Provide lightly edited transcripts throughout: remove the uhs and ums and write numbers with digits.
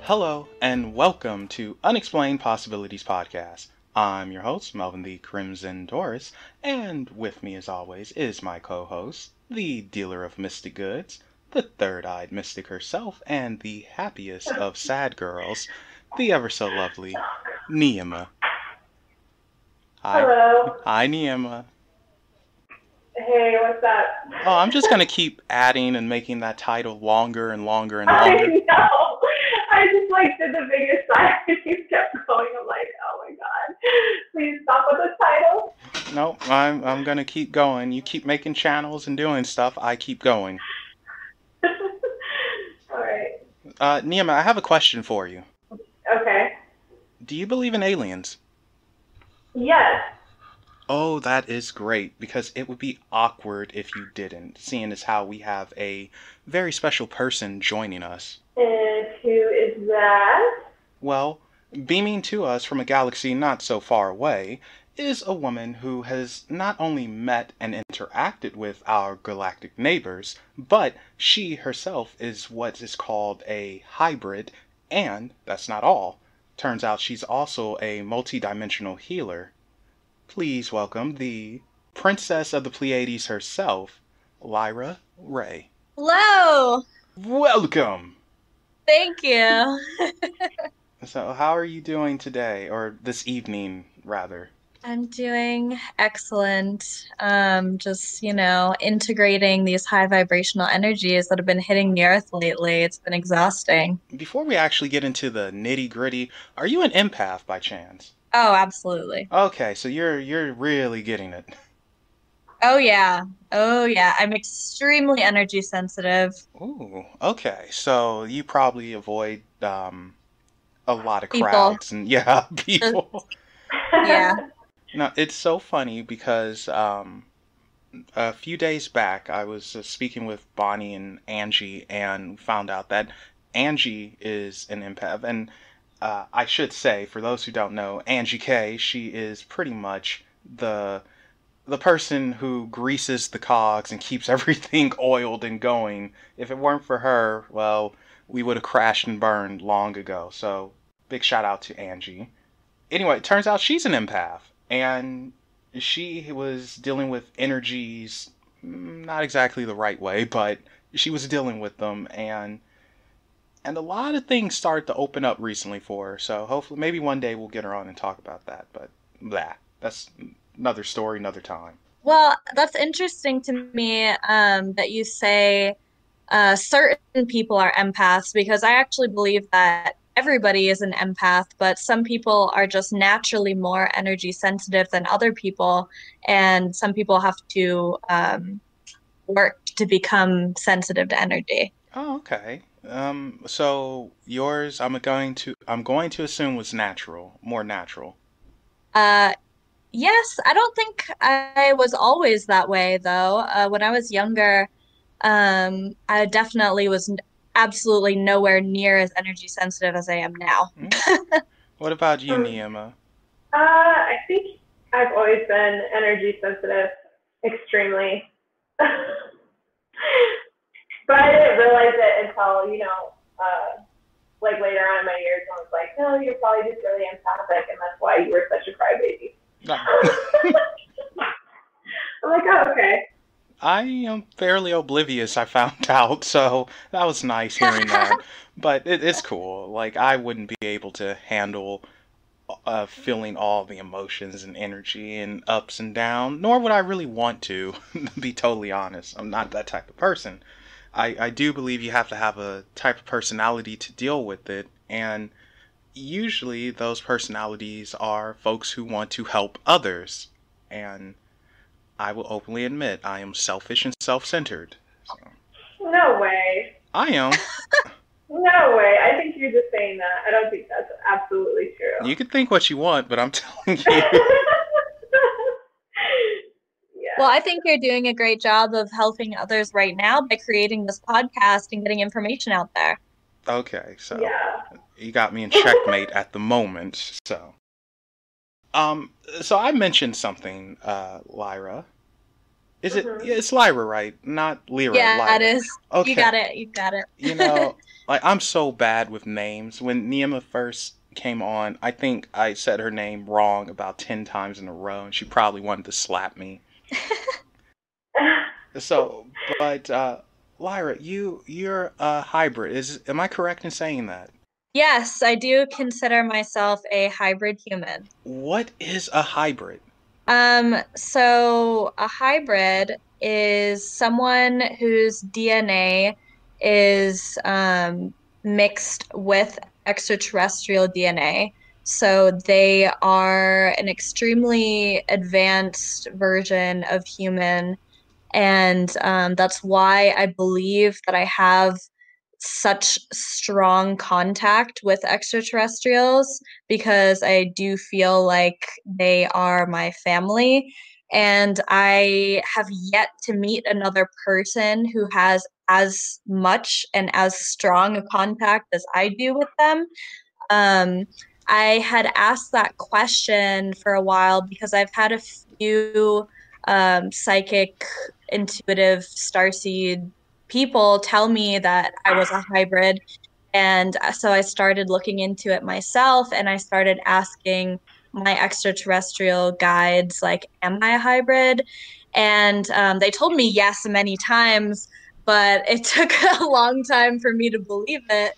Hello, and welcome to Unexplained Possibilities podcast. I'm your host, Melvin the Crimson Taurus, and with me as always is my co-host, the dealer of mystic goods, the third-eyed mystic herself, and the happiest of sad girls, the ever-so-lovely Neima. Hi. Hello. Hi, Neima. Hey, what's up? Oh, I'm just gonna keep adding and making that title longer and longer and I longer. know. I just did the biggest sigh and you kept going. I'm like, oh my god. Please stop with the title. No, I'm gonna keep going. You keep making channels and doing stuff, I keep going. Alright. Neema, I have a question for you. Okay. Do you believe in aliens? Yes. Oh, that is great, because it would be awkward if you didn't, seeing as how we have a very special person joining us. And who is that? Well, beaming to us from a galaxy not so far away is a woman who has not only met and interacted with our galactic neighbors, but she herself is what is called a hybrid, and that's not all. Turns out she's also a multidimensional healer. Please welcome the Princess of the Pleiades herself, Lyra Rae. Hello. Welcome! Thank you. So, how are you doing today, or this evening, rather? I'm doing excellent. Just, integrating these high vibrational energies that have been hitting the earth lately. It's been exhausting. Before we actually get into the nitty-gritty, are you an empath by chance? Oh, absolutely. Okay, so you're really getting it. Oh, yeah. Oh, yeah. I'm extremely energy sensitive. Ooh, okay. So you probably avoid a lot of People. crowds and yeah, people. Yeah. No, it's so funny because a few days back I was speaking with Bonnie and Angie and found out that Angie is an empath. And I should say, for those who don't know, Angie K, she is pretty much the person who greases the cogs and keeps everything oiled and going. If it weren't for her, well, we would have crashed and burned long ago. So, big shout out to Angie. Anyway, it turns out she's an empath, and she was dealing with energies not exactly the right way, but she was dealing with them, and a lot of things started to open up recently for her. So hopefully, maybe one day we'll get her on and talk about that. But that's another story, another time. Well, that's interesting to me that you say certain people are empaths because I actually believe that everybody is an empath, but some people are just naturally more energy sensitive than other people, and some people have to work to become sensitive to energy. Oh, okay. So yours, I'm going to assume was natural, more natural. Uh, yes, I don't think I was always that way though. When I was younger, I definitely was absolutely nowhere near as energy sensitive as I am now. Okay. What about you, Um, Neema? I think I've always been energy sensitive, extremely. But I didn't realize it until, later on in my years, I was like, no, you're probably just really empathic, and that's why you were such a crybaby. No. I'm like, oh, okay. I am fairly oblivious, I found out, so that was nice hearing that. But it's cool. Like, I wouldn't be able to handle feeling all the emotions and energy and ups and downs, nor would I really want to, to be totally honest. I'm not that type of person. I do believe you have to have a type of personality to deal with it, and usually those personalities are folks who want to help others. And I will openly admit I am selfish and self-centered. So, No way. I am. No way. I think you're just saying that. I don't think that's absolutely true. You can think what you want, but I'm telling you. Well, Yeah. I think you're doing a great job of helping others right now by creating this podcast and getting information out there. Okay, so Yeah. you got me in checkmate at the moment. So I mentioned something, Lyra. Is it? Mhm. Yeah, it's Lyra, right? Not Lyra, Yeah, it Lyra. is. You Okay. got it. You got You it. know, like I'm so bad with names. When Neima first came on, I think I said her name wrong about 10 times in a row, and she probably wanted to slap me. So, but Lyra, you're a hybrid. Is am I correct in saying that? Yes, I do consider myself a hybrid human. What is a hybrid? So a hybrid is someone whose DNA is mixed with extraterrestrial DNA. So they are an extremely advanced version of human, and that's why I believe that I have such strong contact with extraterrestrials because I do feel like they are my family. And I have yet to meet another person who has as much and as strong a contact as I do with them. Um, I had asked that question for a while because I've had a few psychic, intuitive, starseed people tell me that I was a hybrid. And so I started looking into it myself and I started asking my extraterrestrial guides, like, am I a hybrid? And they told me yes many times, but it took a long time for me to believe it.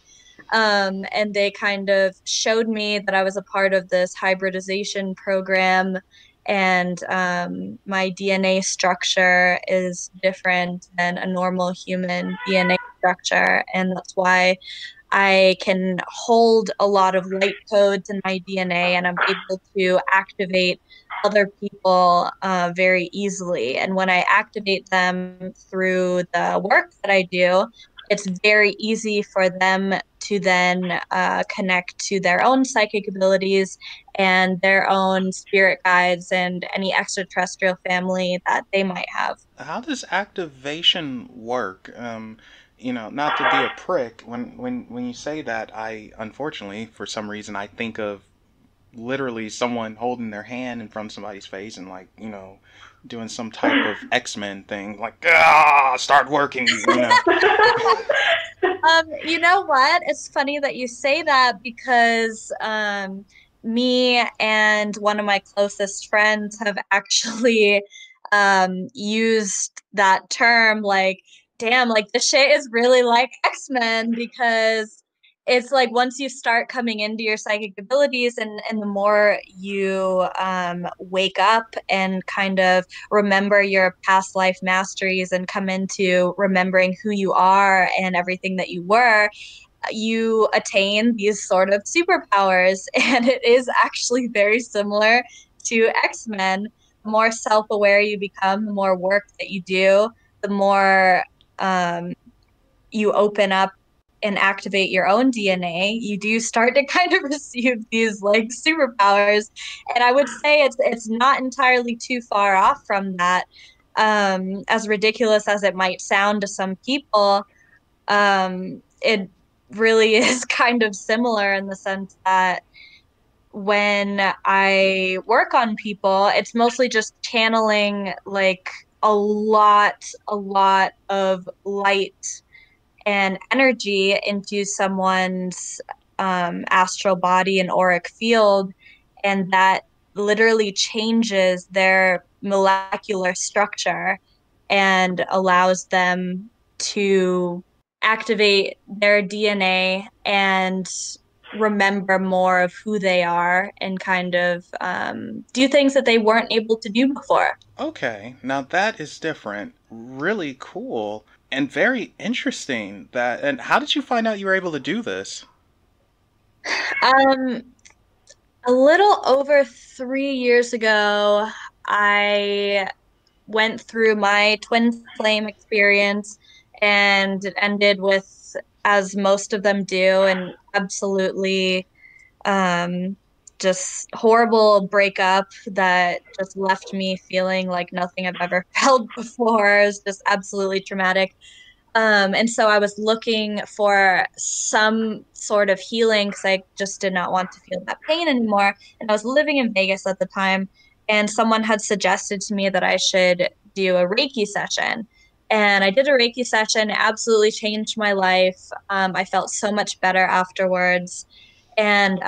And they kind of showed me that I was a part of this hybridization program, and my DNA structure is different than a normal human DNA structure, and that's why I can hold a lot of light codes in my DNA, and I'm able to activate other people very easily. And when I activate them through the work that I do, it's very easy for them to then connect to their own psychic abilities and their own spirit guides and any extraterrestrial family that they might have. How does activation work? Not to be a prick, when you say that, I unfortunately, for some reason, I think of literally someone holding their hand in front of somebody's face and like, doing some type of X-Men thing, like start working. You know what? It's funny that you say that because me and one of my closest friends have actually used that term like, damn, like the shit is really like X-Men because it's like once you start coming into your psychic abilities and the more you wake up and kind of remember your past life masteries and come into remembering who you are and everything that you were, you attain these sort of superpowers. And it is actually very similar to X-Men. The more self aware you become, the more work that you do, the more um, you open up and activate your own DNA, you do start to kind of receive these like superpowers. And I would say it's not entirely too far off from that. As ridiculous as it might sound to some people, it really is kind of similar in the sense that when I work on people, it's mostly just channeling like a lot of light and energy into someone's astral body and auric field, and that literally changes their molecular structure and allows them to activate their DNA and remember more of who they are and kind of do things that they weren't able to do before. Okay, now that is different. Really cool and very interesting. That and how did you find out you were able to do this? Um, a little over 3 years ago, I went through my twin flame experience, and it ended with, as most of them do, an absolutely um, just horrible breakup that just left me feeling like nothing I've ever felt before. It was just absolutely traumatic. And so I was looking for some sort of healing because I just did not want to feel that pain anymore. And I was living in Vegas at the time, and someone had suggested to me that I should do a Reiki session. And I did a Reiki session, it absolutely changed my life. I felt so much better afterwards. And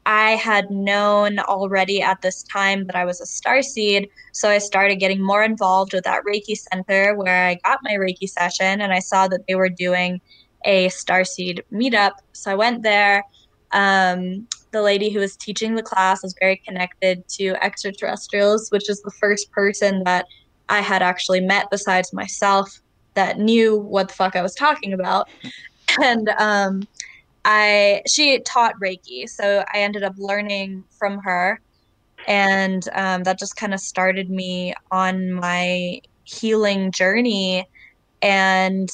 I had known already at this time that I was a starseed. So I started getting more involved with that Reiki center where I got my Reiki session, and I saw that they were doing a starseed meetup. So I went there. The lady who was teaching the class was very connected to extraterrestrials, which is the first person that I had actually met besides myself that knew what the fuck I was talking about. And she taught Reiki, so I ended up learning from her, and that just kind of started me on my healing journey. And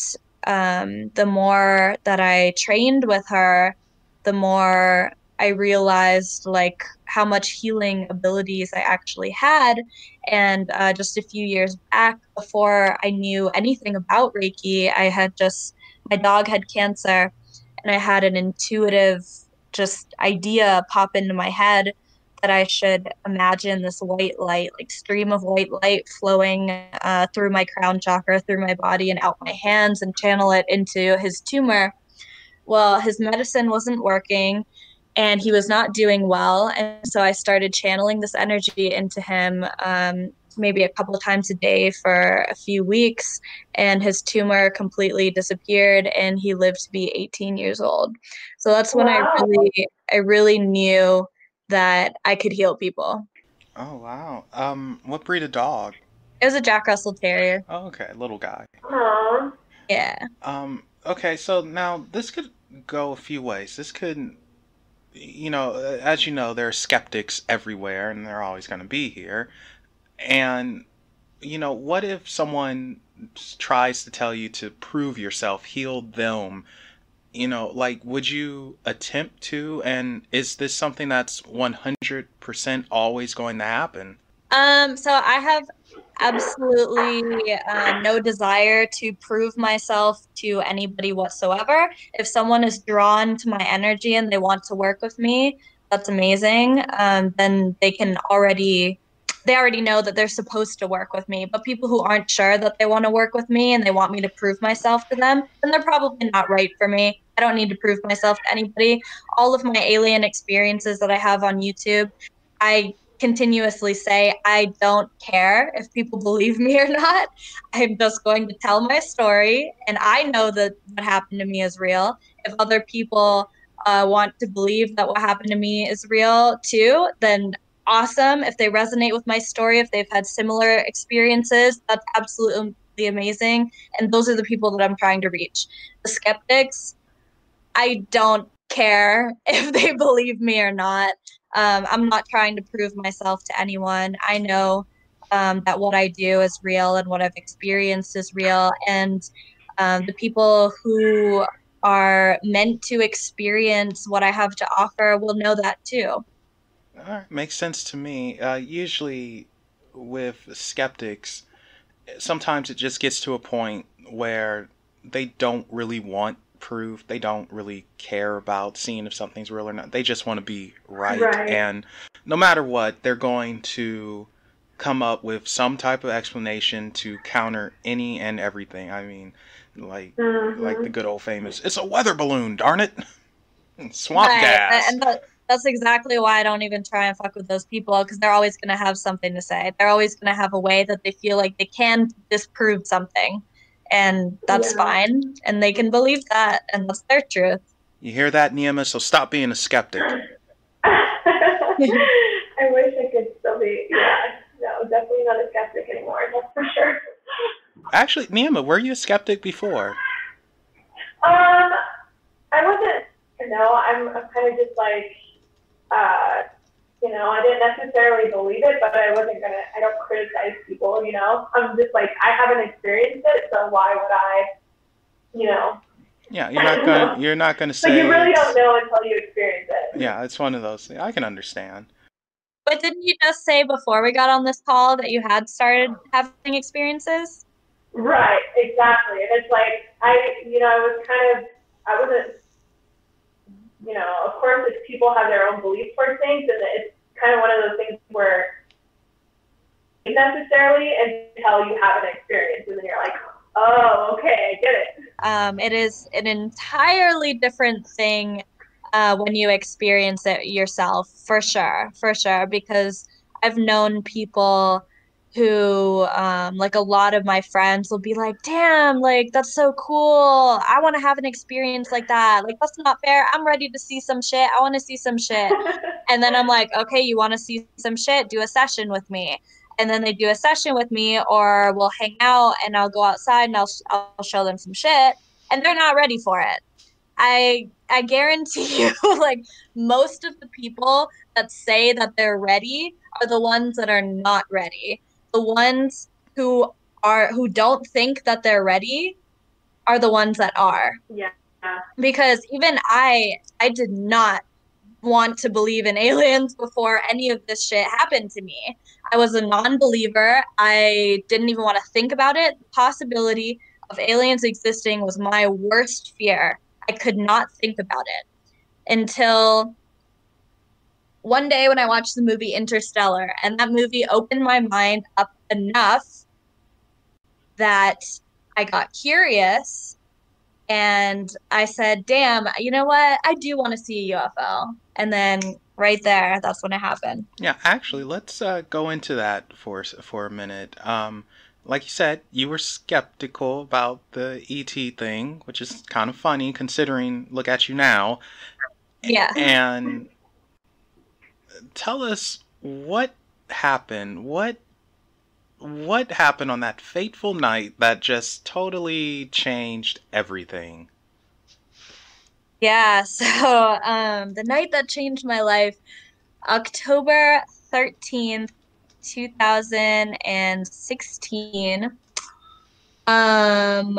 the more that I trained with her, the more I realized like how much healing abilities I actually had. And just a few years back, before I knew anything about Reiki, my dog had cancer, and I had an intuitive just idea pop into my head that I should imagine this white light, like stream of white light flowing through my crown chakra, through my body, and out my hands, and channel it into his tumor. Well, his medicine wasn't working and he was not doing well. And so I started channeling this energy into him, maybe a couple of times a day for a few weeks. And his tumor completely disappeared and he lived to be 18 years old. So that's when Wow. I really knew that I could heal people. Oh wow. What breed of dog? It was a Jack Russell Terrier. Oh, okay, little guy. Aw. Yeah. Okay, so now this could go a few ways. This could, as you know, there are skeptics everywhere, and they're always going to be here. And what if someone tries to tell you to prove yourself, heal them? Like, would you attempt to? And is this something that's 100% always going to happen? So I have absolutely no desire to prove myself to anybody whatsoever. If someone is drawn to my energy and they want to work with me, that's amazing. Then they already know that they're supposed to work with me. But people who aren't sure that they want to work with me and they want me to prove myself to them, then they're probably not right for me. I don't need to prove myself to anybody. All of my alien experiences that I have on YouTube, I continuously say, I don't care if people believe me or not. I'm just going to tell my story. And I know that what happened to me is real. If other people want to believe that what happened to me is real too, then awesome. If they resonate with my story, if they've had similar experiences, that's absolutely amazing. And those are the people that I'm trying to reach. The skeptics, I don't care if they believe me or not. I'm not trying to prove myself to anyone. I know that what I do is real and what I've experienced is real. And the people who are meant to experience what I have to offer will know that too. All right, makes sense to me. Usually, with skeptics, sometimes it just gets to a point where they don't really want proof. They don't really care about seeing if something's real or not. They just want to be right. Right. And no matter what, they're going to come up with some type of explanation to counter any and everything. I mean, like the Mm-hmm. good old famous, it's a weather balloon, darn it. Swamp Right. gas. And that's exactly why I don't even try and fuck with those people because they're always going to have something to say. They're always going to have a way that they feel like they can disprove something. And that's Yeah. fine. And they can believe that. And that's their truth. You hear that, Neema? So stop being a skeptic. I wish I could still be. Yeah. No, definitely not a skeptic anymore. That's for sure. Actually, Neema, were you a skeptic before? Um, I wasn't. I'm kind of just like, uh, I didn't necessarily believe it, but I don't criticize people. I'm just like, I haven't experienced it, so why would I? You know. Yeah, I don't know. you're not gonna But you say really don't it's, know until you experience it. yeah, it's one of those things. I can understand. But didn't you just say before we got on this call that you had started having experiences? Right, exactly. And it's like I was kind of, I wasn't, of course, if people have their own beliefs for things, and it's kind of one of those things where necessarily until you have an experience, and then you're like, oh, okay, I get it. It is an entirely different thing when you experience it yourself, for sure, because I've known people who, like a lot of my friends will be like, damn, like that's so cool. I want to have an experience like that. Like, that's not fair. I'm ready to see some shit. I want to see some shit. And then I'm like, okay, you want to see some shit? Do a session with me. And then they do a session with me, or we'll hang out and I'll go outside and I'll show them some shit, and they're not ready for it. I guarantee you, like most of the people that say that they're ready are the ones that are not ready. The ones who don't think that they're ready are the ones that are. Yeah. Because even I did not want to believe in aliens before any of this shit happened to me. I was a non-believer. I didn't even want to think about it. The possibility of aliens existing was my worst fear. I could not think about it until one day when I watched the movie Interstellar, and that movie opened my mind up enough that I got curious and I said, damn, you know what? I do want to see a UFO. And then right there, that's when it happened. Yeah, actually, let's go into that for a minute. Like you said, you were skeptical about the ET thing, which is kind of funny considering look at you now. Yeah. And tell us what happened. What happened on that fateful night that just totally changed everything? Yeah. So the night that changed my life, October 13th, 2016. Um,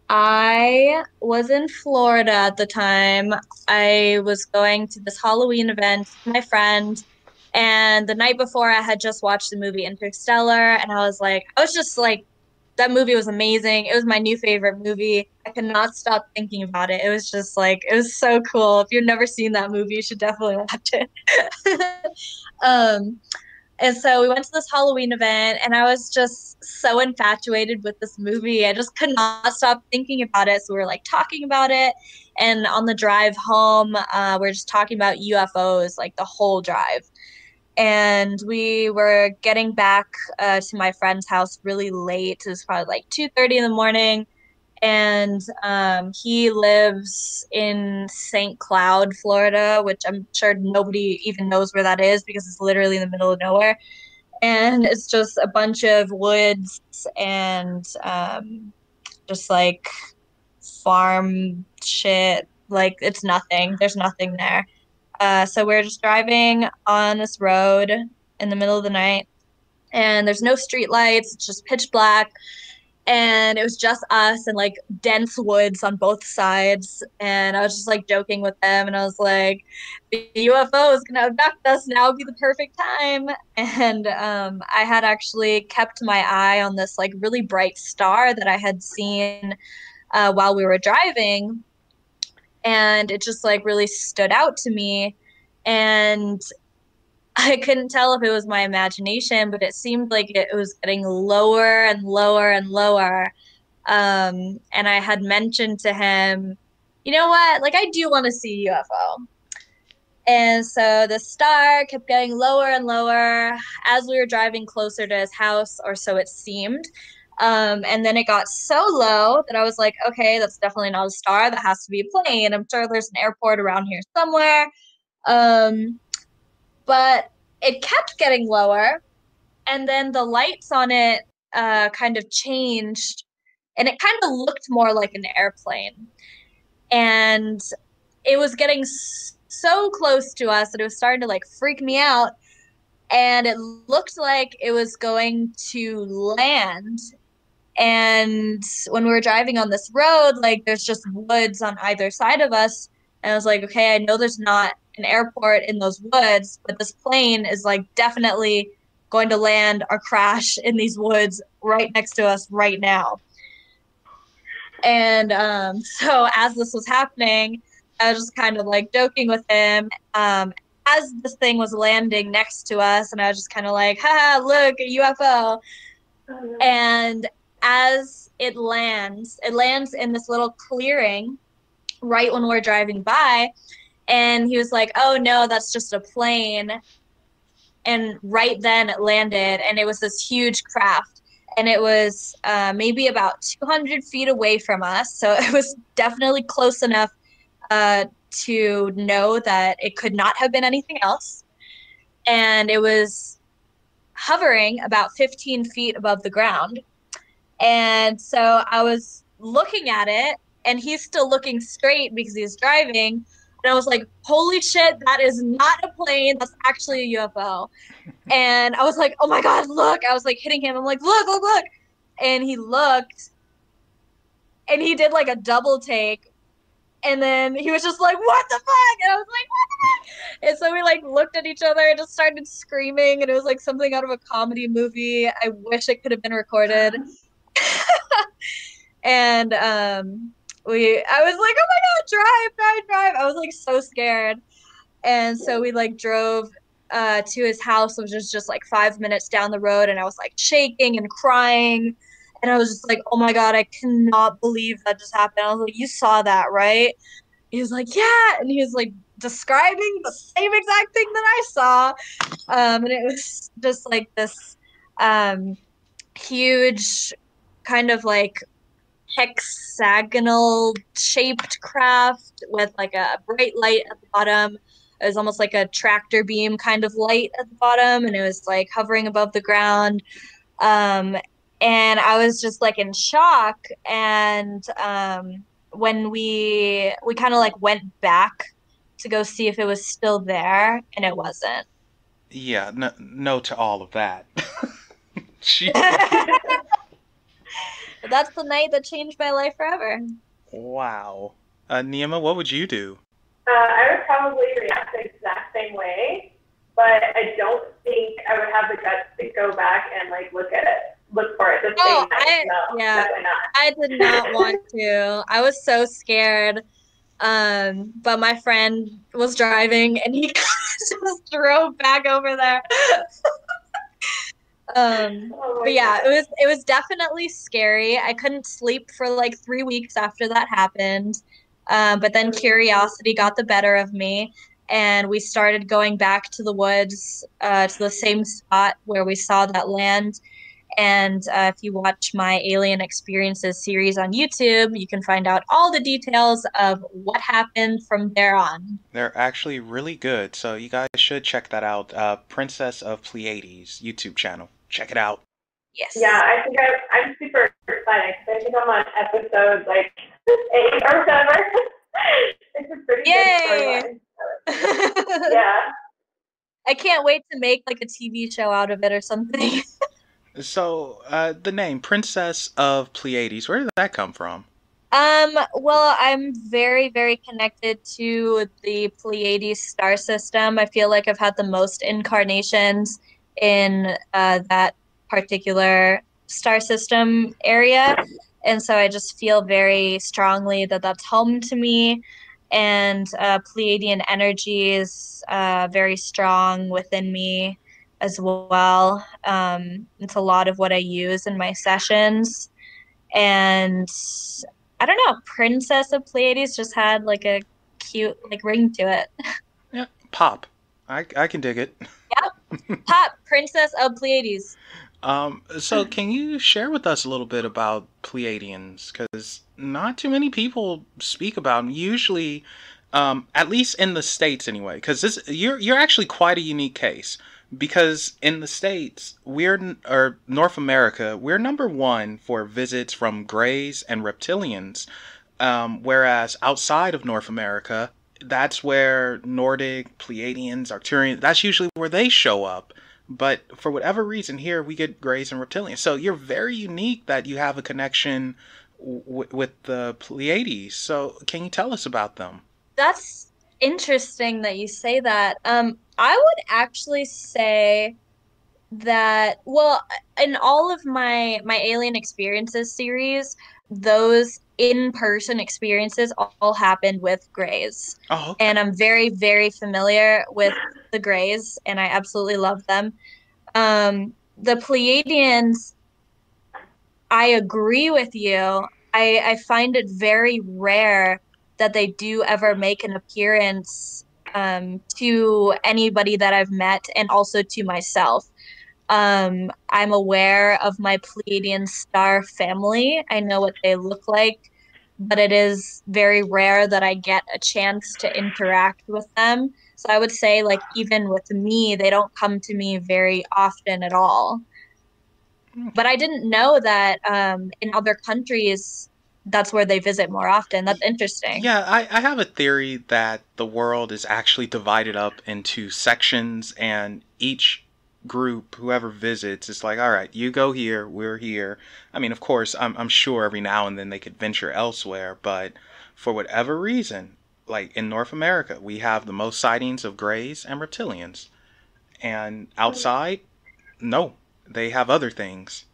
I was in Florida at the time. I was going to this Halloween event with my friend, and the night before I had just watched the movie Interstellar, and I was just like, that movie was amazing. It was my new favorite movie. I could not stop thinking about it. It was just like, it was so cool. If you've never seen that movie, you should definitely watch it. Um, and so we went to this Halloween event, and I was just so infatuated with this movie. I just could not stop thinking about it. So we were like talking about it. And on the drive home, we are just talking about UFOs like the whole drive. And we were getting back to my friend's house really late. It was probably like 2:30 in the morning. And he lives in St. Cloud, Florida, which I'm sure nobody even knows where that is because it's literally in the middle of nowhere, and it's just a bunch of woods and just like farm shit. Like it's nothing. There's nothing there. So we're just driving on this road in the middle of the night, and there's no street lights. It's just pitch black, and it was just us and like dense woods on both sides. And I was just like joking with them, and I was like, the UFO is gonna abduct us, now would be the perfect time. And I had actually kept my eye on this like really bright star that I had seen while we were driving, and it just like really stood out to me. And I couldn't tell if it was my imagination, but it seemed like it was getting lower and lower and lower. And I had mentioned to him, you know what? Like, I do want to see a UFO. And so the star kept getting lower and lower as we were driving closer to his house, or so it seemed. And then it got so low that I was like, okay, that's definitely not a star. That has to be a plane. I'm sure there's an airport around here somewhere. Um, but it kept getting lower. And then the lights on it kind of changed. And it kind of looked more like an airplane. And it was getting so close to us that it was starting to like freak me out. And it looked like it was going to land. And when we were driving on this road, like there's just woods on either side of us. And I was like, okay, I know there's not an airport in those woods, but this plane is like definitely going to land or crash in these woods right next to us right now. And so as this was happening, I was just kind of like joking with him. as this thing was landing next to us, and I was just kind of like, haha, look, a UFO. And as it lands in this little clearing right when we're driving by. And he was like, oh no, that's just a plane. And right then it landed, and it was this huge craft. And it was maybe about 200 feet away from us. So it was definitely close enough to know that it could not have been anything else. And it was hovering about 15 feet above the ground. And so I was looking at it, and he's still looking straight because he's driving. And I was like, holy shit, that is not a plane. That's actually a UFO. And I was like, oh my God, look. I was like hitting him. I'm like, look, look, look. And he looked, and he did like a double take. And then he was just like, what the fuck? And I was like, what the fuck? And so we like looked at each other and just started screaming. And it was like something out of a comedy movie. I wish it could have been recorded. And I was like, oh my God, drive. I was like so scared. And so we like drove to his house, which was just like 5 minutes down the road. And I was like shaking and crying. And I was just like, oh my God, I cannot believe that just happened. I was like, you saw that, right? He was like, yeah. And he was like describing the same exact thing that I saw. And it was just like this huge kind of like hexagonal shaped craft with like a bright light at the bottom. It was almost like a tractor beam kind of light at the bottom, and it was like hovering above the ground. And I was just like in shock. And when we kind of like went back to go see if it was still there, and it wasn't. Yeah, no, no to all of that. She, That's the night that changed my life forever. wow. Neima, what would you do? I would probably react the exact same way, but I don't think I would have the guts to go back and like look for it the same night. No, yeah, definitely not. I did not want to. I was so scared. But my friend was driving, and he just drove back over there. But yeah, it was definitely scary. I couldn't sleep for like 3 weeks after that happened. But then curiosity got the better of me, and we started going back to the woods, to the same spot where we saw that land. And if you watch my Alien Experiences series on YouTube, you can find out all the details of what happened from there on. They're actually really good, so you guys should check that out. Princess of Pleiades YouTube channel. Check it out. Yes. Yeah, I think I'm super excited because I think I'm on episode like 8 or whatever. It's a pretty Yay! good storyline. Yeah. I can't wait to make like a TV show out of it or something. So, the name Princess of Pleiades, where did that come from? Well, I'm very, very connected to the Pleiades star system. I feel like I've had the most incarnations in that particular star system area. And so I just feel very strongly that that's home to me. And Pleiadian energy is very strong within me as well. It's a lot of what I use in my sessions. And I don't know, Princess of Pleiades just had like a cute like ring to it. Yeah, pop. I can dig it. Yep. Pop, Princess of Pleiades. So can you share with us a little bit about Pleiadians? Because not too many people speak about them. Usually, at least in the States anyway, because you're actually quite a unique case. Because in the States, or North America, we're #1 for visits from Greys and Reptilians. Whereas outside of North America, that's where Nordic, Pleiadians, Arcturians, that's usually where they show up. But for whatever reason here, we get Greys and Reptilians. So you're very unique that you have a connection with the Pleiades. So can you tell us about them? That's interesting that you say that. I would actually say that, well, in all of my Alien Experiences series, those in-person experiences all happened with Greys. Oh, okay. And I'm very, very familiar with the Greys, and I absolutely love them. The Pleiadians, I agree with you. I find it very rare that they do ever make an appearance to anybody that I've met and also to myself. I'm aware of my Pleiadian star family. I know what they look like, but it is very rare that I get a chance to interact with them. So I would say, like, even with me, they don't come to me very often at all. But I didn't know that in other countries, that's where they visit more often. That's interesting. Yeah, I have a theory that the world is actually divided up into sections, and each group, whoever visits, is like, all right, you go here, we're here. I mean, of course, I'm sure every now and then they could venture elsewhere, but for whatever reason, like in North America, we have the most sightings of Greys and reptilians. And outside, no, they have other things.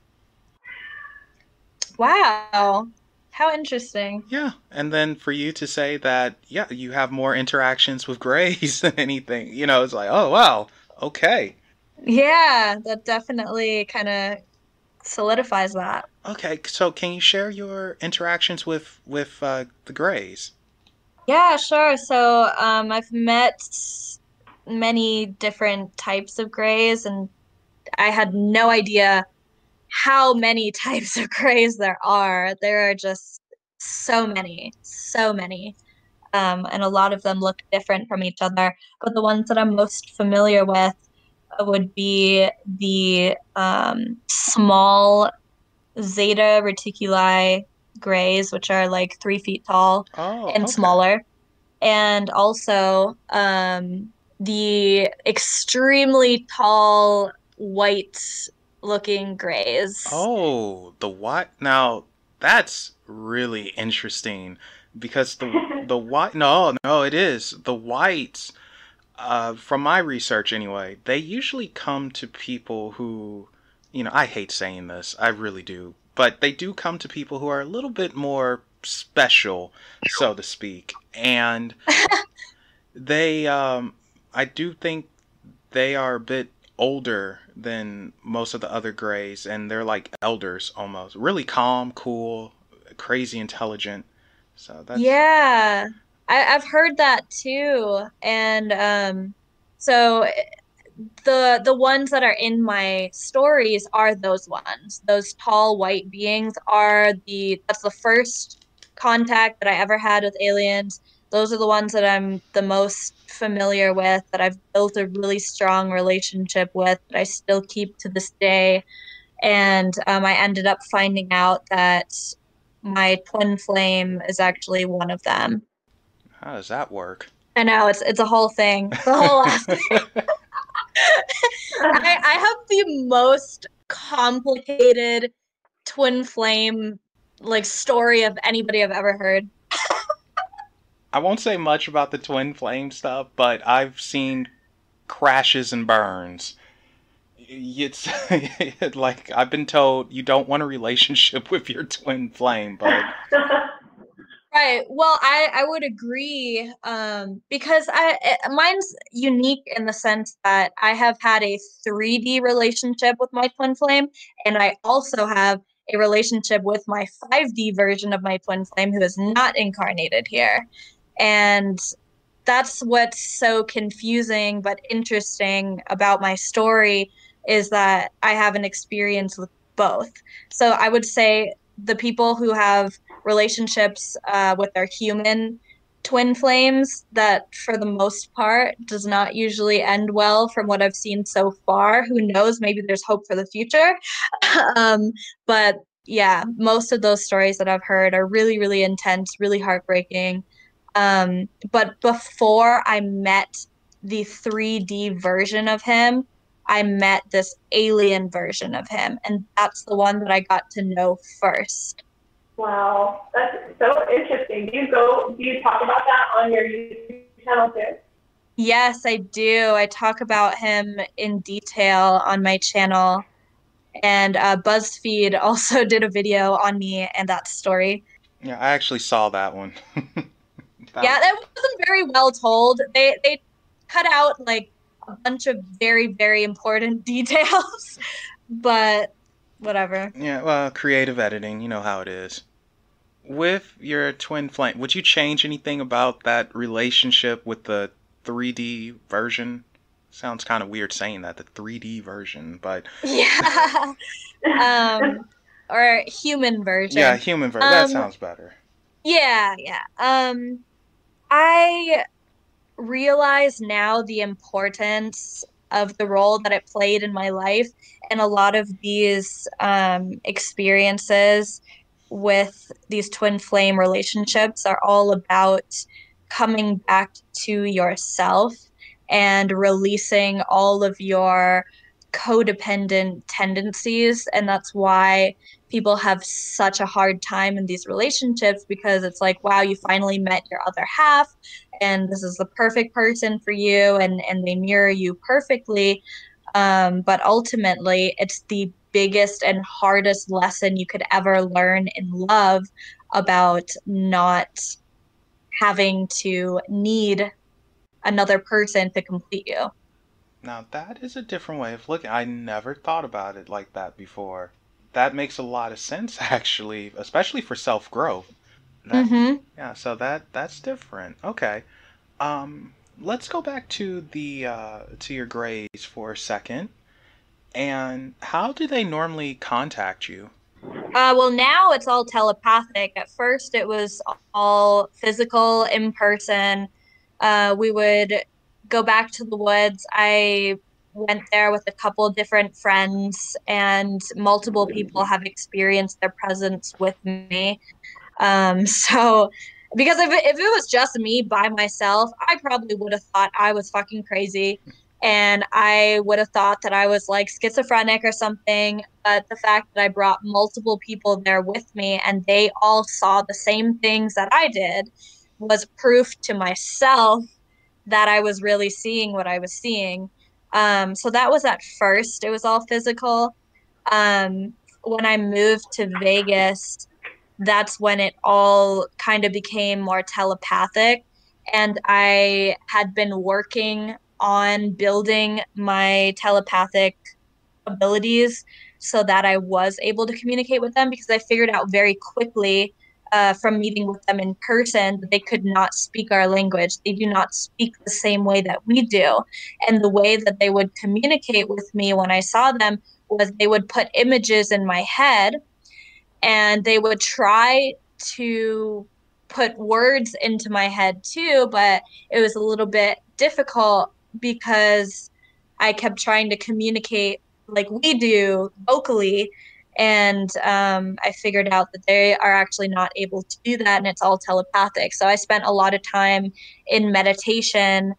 Wow. How interesting. Yeah, and then for you to say that, yeah, you have more interactions with Greys than anything, it's like, oh, wow, okay. Yeah, that definitely kind of solidifies that. Okay, so can you share your interactions with the Greys? Yeah, sure. So, I've met many different types of grays, and I had no idea how many types of grays there are. There are just so many, so many. And a lot of them look different from each other. But the ones that I'm most familiar with would be the small Zeta Reticuli grays, which are like 3 feet tall Oh, and okay. smaller, and also the extremely tall white looking grays. Oh, the what? Now, that's really interesting because the white, no, no, it is. The whites, from my research anyway, they usually come to people who, I hate saying this, I really do, but they do come to people who are a little bit more special, so to speak. And they, I do think they are a bit older than most of the other Greys, and they're like elders almost. Really calm, cool, crazy intelligent. So that's. Yeah, I've heard that too. And so the ones that are in my stories are those ones. Those tall white beings are that's the first contact that I ever had with aliens. Those are the ones that I'm the most familiar with, that I've built a really strong relationship with, that I still keep to this day. And I ended up finding out that my twin flame is actually one of them. How does that work? I know it's a whole thing. It's a whole ass. I have the most complicated twin flame like story of anybody I've ever heard. I won't say much about the twin flame stuff, but I've seen crashes and burns. It's like I've been told you don't want a relationship with your twin flame, but Right. Well, I would agree because mine's unique in the sense that I have had a 3D relationship with my twin flame, and I also have a relationship with my 5D version of my twin flame who is not incarnated here. And that's what's so confusing but interesting about my story, is that I have an experience with both. So I would say the people who have relationships with their human twin flames, that for the most part does not usually end well from what I've seen so far. Who knows? Maybe there's hope for the future. um, but yeah, most of those stories that I've heard are really, really intense, really heartbreaking. But before I met the 3D version of him, I met this alien version of him, and that's the one that I got to know first. Wow, that's so interesting. Do you talk about that on your YouTube channel too? Yes, I do. I talk about him in detail on my channel. And BuzzFeed also did a video on me and that story. Yeah, I actually saw that one. Yeah, That, that wasn't very well told. They cut out like a bunch of very important details, but whatever. yeah, well, creative editing, you know how it is. With your twin flame, would you change anything about that relationship with the 3D version? Sounds kind of weird saying that, the 3D version, but Yeah. Um, or human yeah, version. human version. That Um, sounds better. yeah. I realize now the importance of the role that it played in my life, and a lot of these experiences with these twin flame relationships are all about coming back to yourself and releasing all of your codependent tendencies. And that's why people have such a hard time in these relationships, because it's like, wow, you finally met your other half and this is the perfect person for you, and they mirror you perfectly. But ultimately, it's the biggest and hardest lesson you could ever learn in love, about not having to need another person to complete you. Now, that is a different way of looking. I never thought about it like that before. That makes a lot of sense, actually, especially for self-growth. That, Mm-hmm. yeah, so that's different. Okay. Let's go back to the to your grades for a second. And how do they normally contact you? Well, now it's all telepathic. At first, it was all physical, in person. We would go back to the woods. I went there with a couple different friends, and multiple people have experienced their presence with me. So because if it was just me by myself, I probably would have thought I was fucking crazy. And I would have thought that I was like schizophrenic or something. But the fact that I brought multiple people there with me and they all saw the same things that I did was proof to myself that I was really seeing what I was seeing. So that was at first, it was all physical. When I moved to Vegas, that's when it all kind of became more telepathic. And I had been working on building my telepathic abilities so that I was able to communicate with them, because I figured out very quickly from meeting with them in person that they could not speak our language. They do not speak the same way that we do. And the way that they would communicate with me when I saw them was they would put images in my head, and they would try to put words into my head too, but it was a little bit difficult because I kept trying to communicate like we do vocally. And I figured out that they are actually not able to do that, and it's all telepathic. So I spent a lot of time in meditation,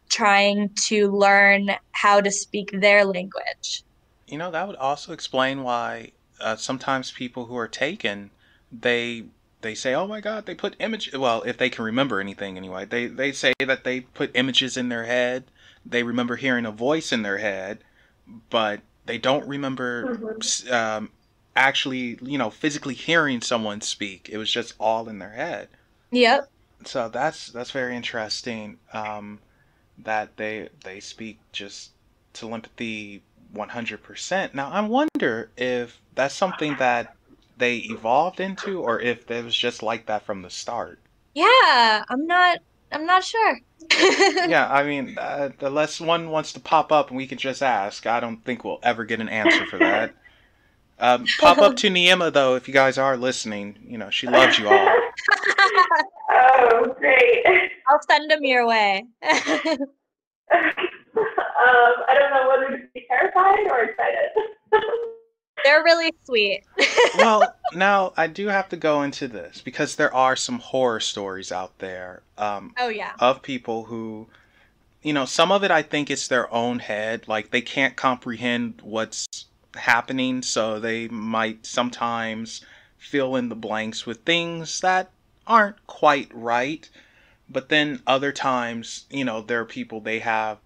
trying to learn how to speak their language. You know, that would also explain why sometimes people who are taken, they they say, "Oh my God, they put image." Well, if they can remember anything anyway, they say that they put images in their head. They remember hearing a voice in their head, but they don't remember Mhm. um, actually, physically hearing someone speak. It was just all in their head. Yep. So that's very interesting. That they speak just telepathy 100%. Now, I wonder if that's something that they evolved into, or if it was just like that from the start. Yeah, I'm not sure. Yeah, I mean, unless one wants to pop up and we can just ask, I don't think we'll ever get an answer for that. Pop up to Neima though if you guys are listening. She loves you all. Oh, great. I'll send them your way. I don't know whether to be terrified or excited. They're really sweet. Well, now I do have to go into this because there are some horror stories out there Oh yeah. of people who, some of it I think it's their own head. Like they can't comprehend what's happening, so they might sometimes fill in the blanks with things that aren't quite right. But then other times, there are people they have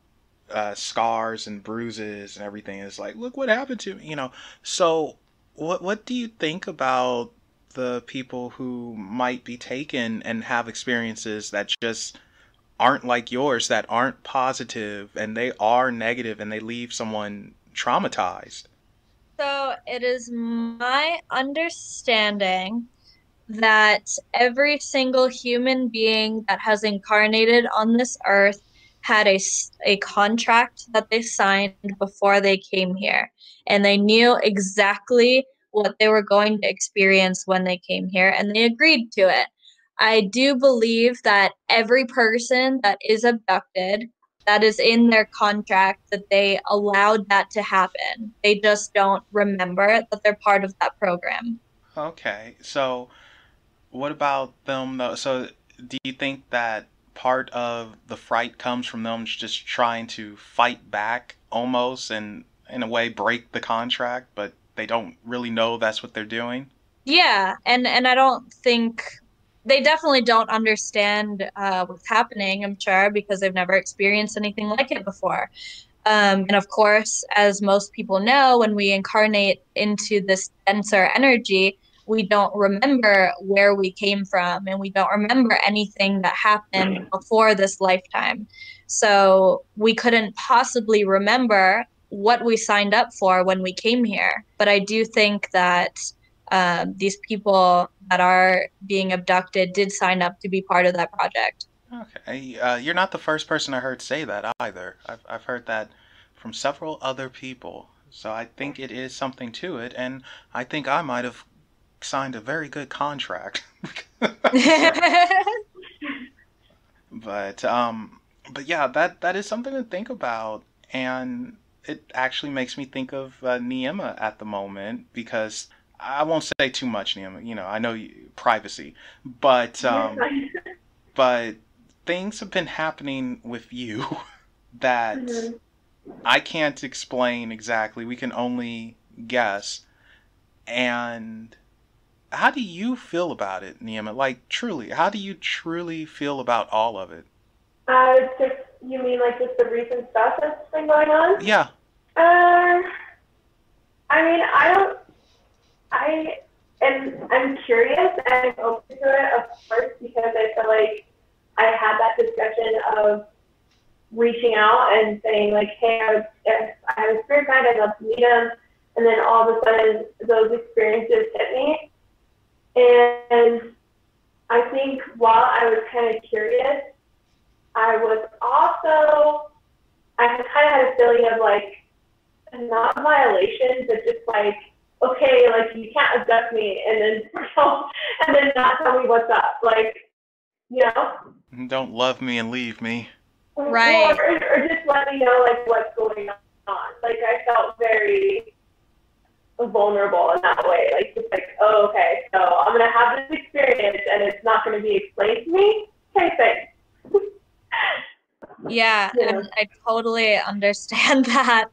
scars and bruises and everything. It's like, look what happened to me, you know. So, what do you think about the people who might be taken and have experiences that just aren't like yours, that aren't positive, and they are negative, and they leave someone traumatized? So it is my understanding that every single human being that has incarnated on this earth had a contract that they signed before they came here. And they knew exactly what they were going to experience when they came here, and they agreed to it. I do believe that every person that is abducted, that is in their contract, that they allowed that to happen. They just don't remember that they're part of that program. Okay, so what about them though? So, do you think that part of the fright comes from them just trying to fight back almost and in a way break the contract, but they don't really know that's what they're doing? Yeah, and I don't think they definitely don't understand what's happening, I'm sure, because they've never experienced anything like it before. And of course, as most people know, when we incarnate into this denser energy, we don't remember where we came from and we don't remember anything that happened before this lifetime. So we couldn't possibly remember what we signed up for when we came here. But I do think that these people that are being abducted did sign up to be part of that project. Okay, you're not the first person I heard say that either. I've heard that from several other people. So I think it is something to it, and I think I might have signed a very good contract. But but yeah, that is something to think about, and it actually makes me think of Neema at the moment because I won't say too much, Neema. You know, I know privacy, but but things have been happening with you that Mhm. I can't explain exactly. We can only guess. And how do you feel about it, Neema? Like, truly, how do you truly feel about all of it? Just you mean like just the recent stuff that's been going on? Yeah. Uh, I mean, I don't. I I'm curious and I'm open to it, of course, because I feel like I had that discussion of reaching out and saying like, hey, if I have a spirit guide, I'd love to meet him, and then all of a sudden those experiences hit me, and I think while I was kind of curious, I was also I kind of had a feeling of like not violation, but just like, okay, like you can't abduct me and then and then not tell me what's up, like, you know, Don't love me and leave me. Right. or just let me know like what's going on. Like I felt very vulnerable in that way, like just like, oh, okay, so I'm gonna have this experience and it's not gonna be explained to me. Okay, thanks. Yeah, You know. and I totally understand that.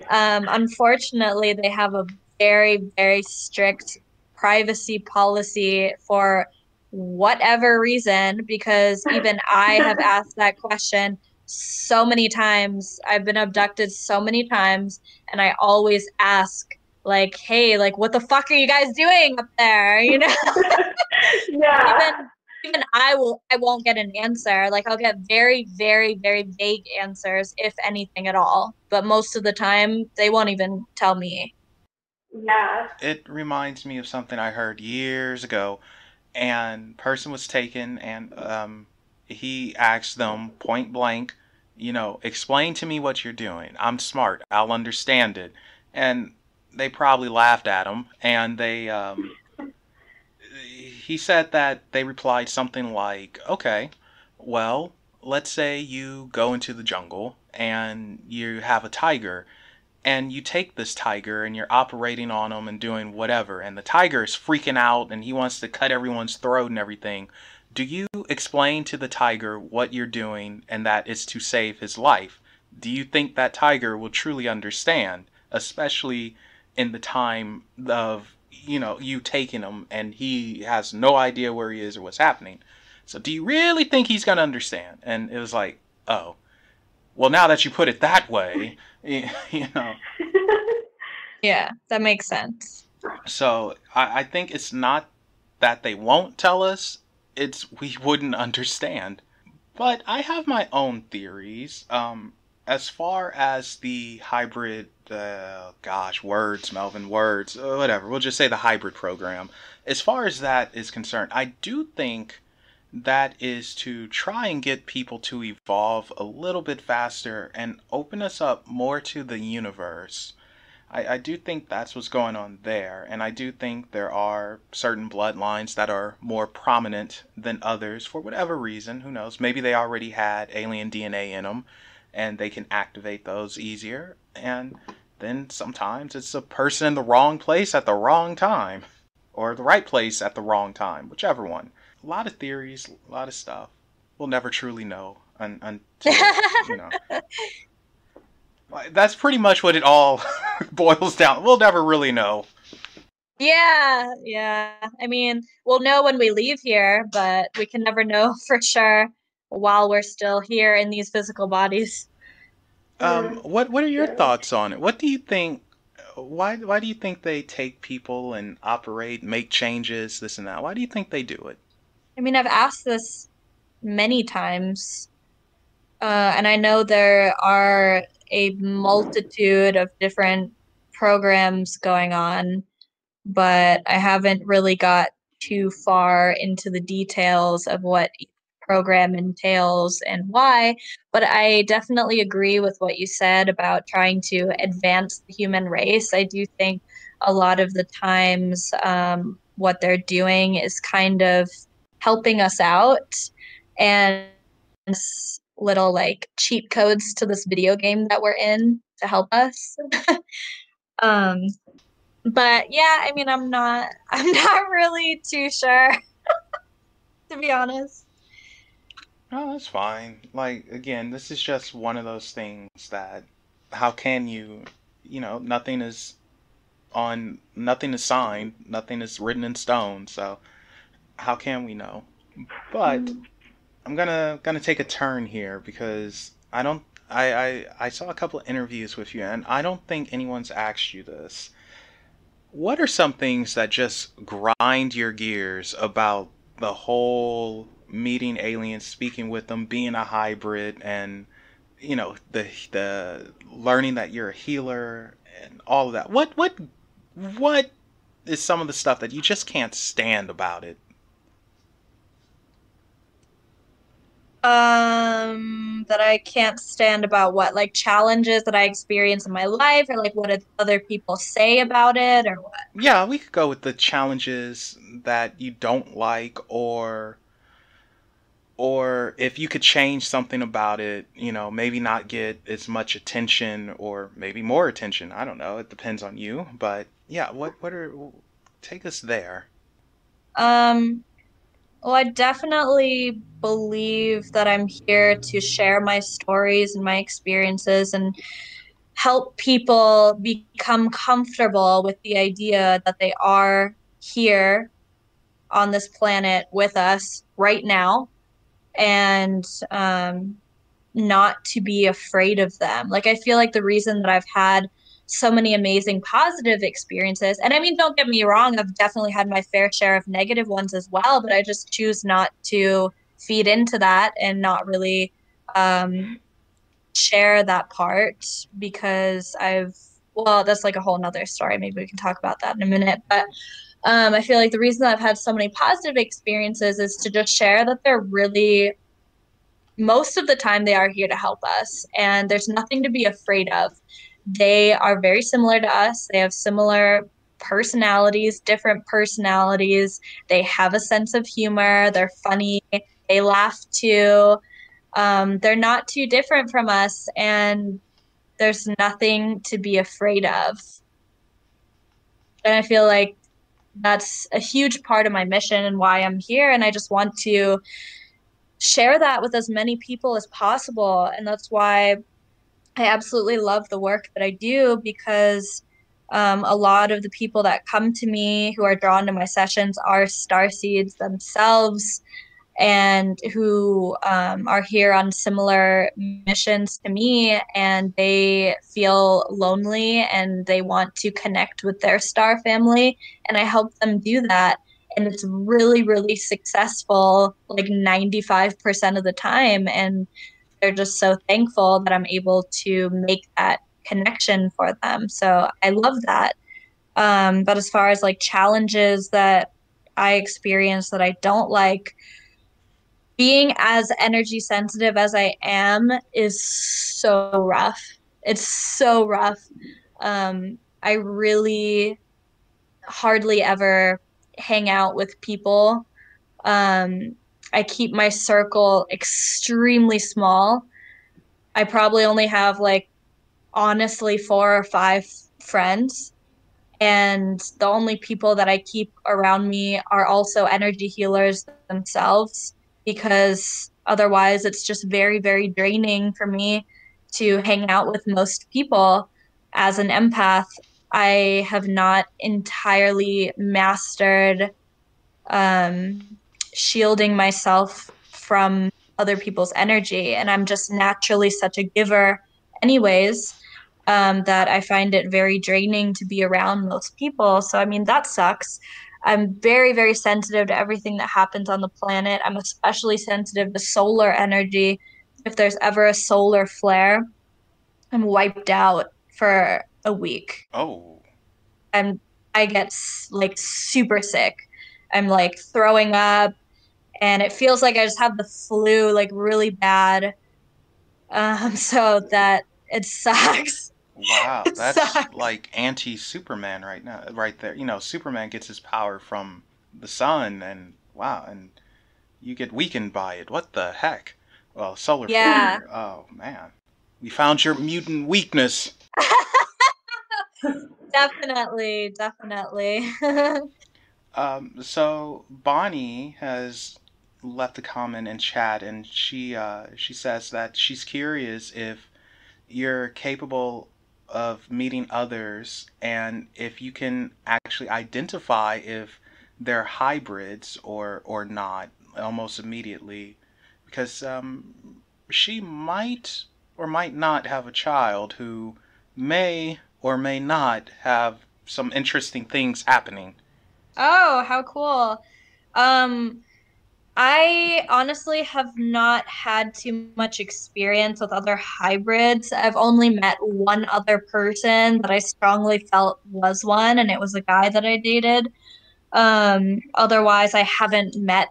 Unfortunately, they have a very, very strict privacy policy for whatever reason, because even I have asked that question so many times. I've been abducted so many times, and I always ask, like, hey, like, what the fuck are you guys doing up there? You know? Yeah. even I won't get an answer. Like I'll get very, very, very vague answers, if anything at all. But most of the time they won't even tell me. Yeah. It reminds me of something I heard years ago, and person was taken, and he asked them point blank, you know, explain to me what you're doing. I'm smart. I'll understand it. And they probably laughed at him, and he said that they replied something like, okay, well, let's say you go into the jungle and you have a tiger and you take this tiger and you're operating on him and doing whatever, and the tiger is freaking out and he wants to cut everyone's throat and everything. Do you explain to the tiger what you're doing and that it's to save his life? Do you think that tiger will truly understand, especially in the time of, you know, you taking him and he has no idea where he is or what's happening? So do you really think he's going to understand? And it was like, oh. well, now that you put it that way, you know. Yeah, that makes sense. So I think it's not that they won't tell us, it's we wouldn't understand. But I have my own theories. As far as the hybrid, gosh, words, Melvin, words, whatever. We'll just say the hybrid program. As far as that is concerned, I do think that is to try and get people to evolve a little bit faster and open us up more to the universe. I do think that's what's going on there, and I do think there are certain bloodlines that are more prominent than others for whatever reason. Who knows? Maybe they already had alien DNA in them, and they can activate those easier. And then sometimes it's a person in the wrong place at the wrong time, or the right place at the wrong time, whichever one. A lot of theories, a lot of stuff. We'll never truly know until, you know. That's pretty much what it all boils down. We'll never really know. Yeah, yeah. I mean, we'll know when we leave here, but we can never know for sure while we're still here in these physical bodies. What are your True. thoughts on it? What do you think? Why do you think they take people and operate, make changes, this and that? Why do you think they do it? I mean, I've asked this many times, and I know there are a multitude of different programs going on, but I haven't really got too far into the details of what each program entails and why. But I definitely agree with what you said about trying to advance the human race. I do think a lot of the times what they're doing is kind of helping us out and little like cheat codes to this video game that we're in to help us. um, but yeah, I mean, I'm not really too sure, to be honest. Oh, that's fine. Like again, this is just one of those things that how can you, nothing is signed, nothing is written in stone, so how can we know? But Mm. I'm gonna take a turn here because I don't I saw a couple of interviews with you and I don't think anyone's asked you this. What are some things that just grind your gears about the whole meeting aliens, speaking with them, being a hybrid, and the learning that you're a healer and all of that? What is some of the stuff that you just can't stand about it? That I can't stand about what, like challenges that I experience in my life, or like what did other people say about it, or what? Yeah, we could go with the challenges that you don't like, or if you could change something about it, maybe not get as much attention or maybe more attention. I don't know. It depends on you. But yeah, take us there. Um, well, I definitely believe that I'm here to share my stories and my experiences and help people become comfortable with the idea that they are here on this planet with us right now and not to be afraid of them. Like, I feel like the reason that I've had so many amazing positive experiences, and I mean, don't get me wrong, I've definitely had my fair share of negative ones as well, but I just choose not to feed into that and not really um, share that part because well, that's like a whole nother story. Maybe we can talk about that in a minute. But I feel like the reason I've had so many positive experiences is to just share that they're really, most of the time, they are here to help us. And there's nothing to be afraid of. They are very similar to us, they have similar personalities, different personalities. They have a sense of humor, they're funny, they laugh too. They're not too different from us, and there's nothing to be afraid of. And I feel like that's a huge part of my mission and why I'm here. And I just want to share that with as many people as possible. And that's why I absolutely love the work that I do because a lot of the people that come to me who are drawn to my sessions are starseeds themselves. and who are here on similar missions to me, and they feel lonely and they want to connect with their star family, and I help them do that. And it's really, really successful, like 95% of the time. And they're just so thankful that I'm able to make that connection for them. So I love that. But as far as like challenges that I experience that I don't like, being as energy sensitive as I am is so rough. It's so rough. I really hardly ever hang out with people. Um, I keep my circle extremely small. I probably only have like honestly 4 or 5 friends. And the only people that I keep around me are also energy healers themselves, because otherwise it's just very, very draining for me to hang out with most people. As an empath, I have not entirely mastered um, shielding myself from other people's energy. And I'm just naturally such a giver, anyways, that I find it very draining to be around most people. So, I mean, that sucks. I'm very, very sensitive to everything that happens on the planet. I'm especially sensitive to solar energy. If there's ever a solar flare, I'm wiped out for a week. Oh, I'm I get like super sick. I'm like throwing up, and it feels like I just have the flu like really bad. So that it sucks. wow. It That's sucks. like anti-Superman right now, right there. You know, Superman gets his power from the sun, and wow, and you get weakened by it. What the heck? Well, solar Yeah. flare. Oh man, we found your mutant weakness. Definitely, definitely. So Bonnie has left a comment in chat, and she says that she's curious if you're capable of meeting others and if you can actually identify if they're hybrids or not almost immediately, because she might or might not have a child who may or may not have some interesting things happening. Oh, how cool. Um, I honestly have not had too much experience with other hybrids. I've only met one other person that I strongly felt was one, and it was a guy that I dated. Otherwise, I haven't met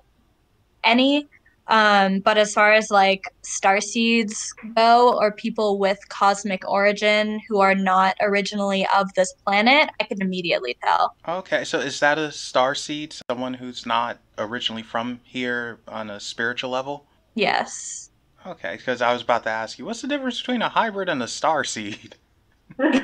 any. But as far as like starseeds go, or people with cosmic origin who are not originally of this planet, I can immediately tell. Okay, so is that a star seed? Someone who's not originally from here on a spiritual level? Yes. Okay, because I was about to ask you, what's the difference between a hybrid and a star seed?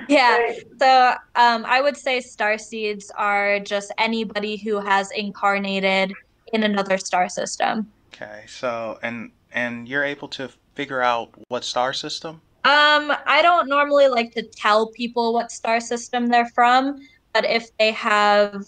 Yeah. Right. So I would say starseeds are just anybody who has incarnated in another star system. Okay, so and you're able to figure out what star system? I don't normally like to tell people what star system they're from, but if they have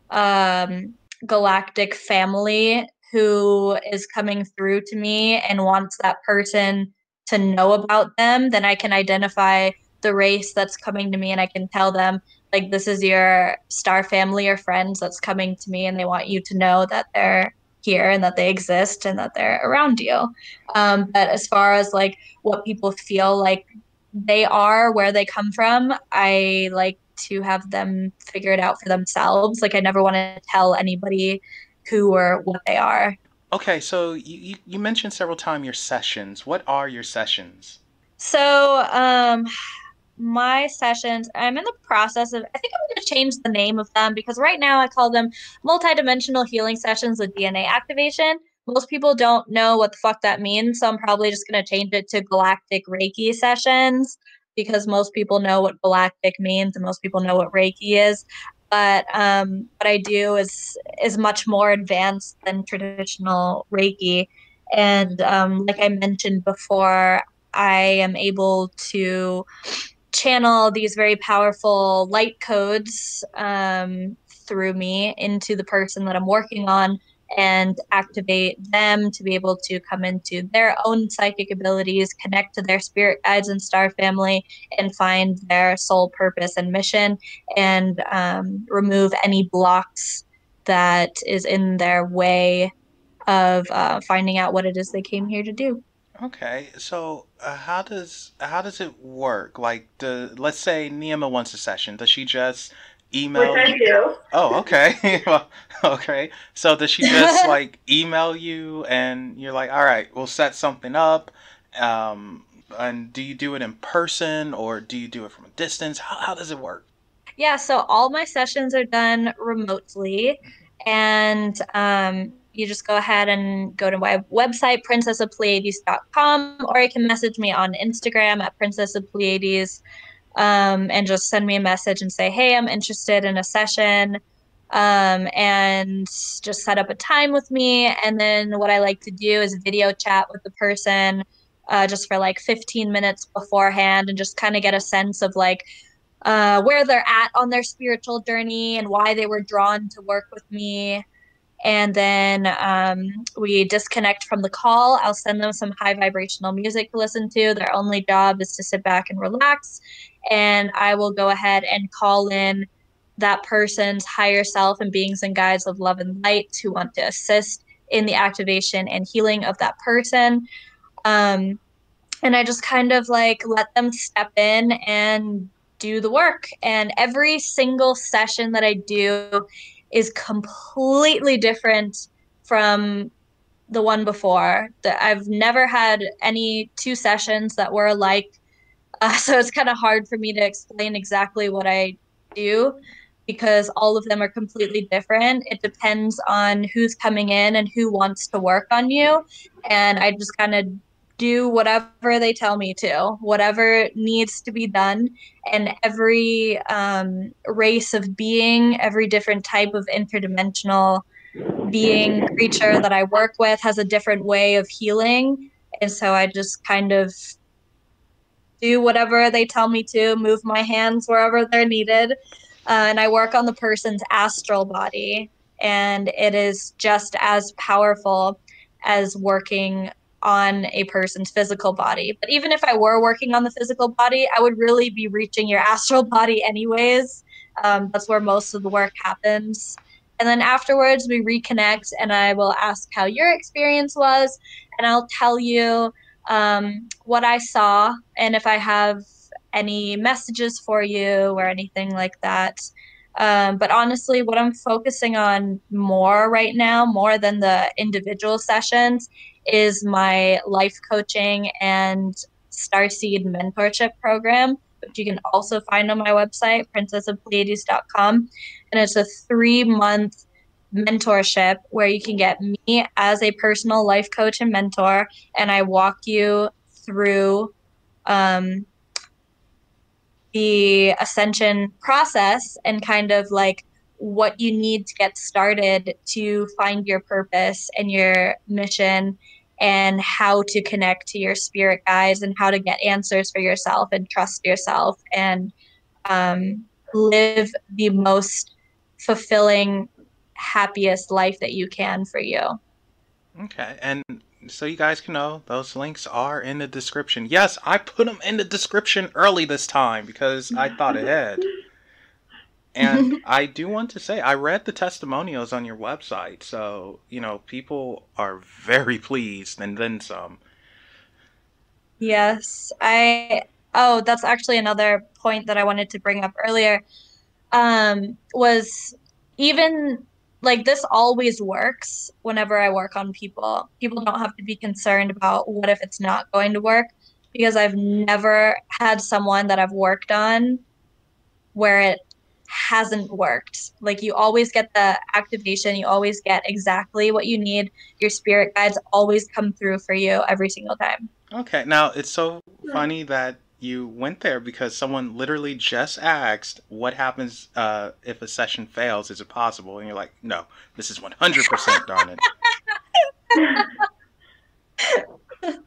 um, galactic family who is coming through to me and wants that person to know about them, then I can identify the race that's coming to me, and I can tell them, like, this is your star family or friends that's coming to me, and they want you to know that they're here and that they exist and that they're around you. But as far as like what people feel like they are, where they come from, I like to have them figure it out for themselves. Like I never want to tell anybody who or what they are. Okay, so you mentioned several times your sessions. What are your sessions? So, my sessions, I'm in the process of, I think I'm going to change the name of them, because right now I call them multidimensional healing sessions with DNA activation. Most people don't know what the fuck that means, so I'm probably just going to change it to galactic Reiki sessions, because most people know what galactic means and most people know what Reiki is. But what I do is much more advanced than traditional Reiki. And like I mentioned before, I am able to channel these very powerful light codes through me into the person that I'm working on. and activate them to be able to come into their own psychic abilities, connect to their spirit guides and star family, and find their soul purpose and mission, and remove any blocks that is in their way of finding out what it is they came here to do. Okay, so how does it work? Like, let's say Neema wants a session. Does she just which email I you? do. Oh, okay. Well, okay. So does she just like email you and you're like, all right, we'll set something up? And do you do it in person or do you do it from a distance? How does it work? Yeah, so all my sessions are done remotely, and you just go ahead and go to my website, princessofpleiades.com, or you can message me on Instagram at princessofpleiades, and just send me a message and say, hey, I'm interested in a session, and just set up a time with me. And then what I like to do is video chat with the person, just for like 15 minutes beforehand, and just kind of get a sense of like where they're at on their spiritual journey and why they were drawn to work with me. And then we disconnect from the call. I'll send them some high vibrational music to listen to. Their only job is to sit back and relax. And I will go ahead and call in that person's higher self and beings and guides of love and light who want to assist in the activation and healing of that person. Um, and I just kind of like let them step in and do the work. And every single session that I do is completely different from the one before. That I've never had any two sessions that were alike, so it's kind of hard for me to explain exactly what I do because all of them are completely different. It depends on who's coming in and who wants to work on you. And I just kind of do whatever they tell me to, whatever needs to be done. And every race of being, every different type of interdimensional being, creature that I work with has a different way of healing. And so I just kind of do whatever they tell me to, move my hands wherever they're needed. And I work on the person's astral body, and it is just as powerful as working on a person's physical body. But even if I were working on the physical body, I would really be reaching your astral body anyways. That's where most of the work happens. And then afterwards, we reconnect, and I will ask how your experience was, and I'll tell you what I saw and if I have any messages for you or anything like that. But honestly, what I'm focusing on more right now, more than the individual sessions, is my life coaching and Starseed mentorship program, which you can also find on my website, princessofpleiades.com. And it's a 3-month mentorship where you can get me as a personal life coach and mentor, and I walk you through um, the ascension process and kind of like what you need to get started to find your purpose and your mission, and how to connect to your spirit guides and how to get answers for yourself and trust yourself and live the most fulfilling, happiest life that you can for you. Okay, and so you guys can know, those links are in the description. Yes, I put them in the description early this time because I thought ahead. And I do want to say, I read the testimonials on your website, so, people are very pleased and then some. Yes, oh, that's actually another point that I wanted to bring up earlier. Was even like this always works whenever I work on people. People don't have to be concerned about what if it's not going to work, because I've never had someone that I've worked on where it hasn't worked. Like you always get the activation, you always get exactly what you need. Your spirit guides always come through for you every single time. Okay, now it's so funny that you went there because someone literally just asked what happens if a session fails. Is it possible? And you're like, no, this is 100%, darn it.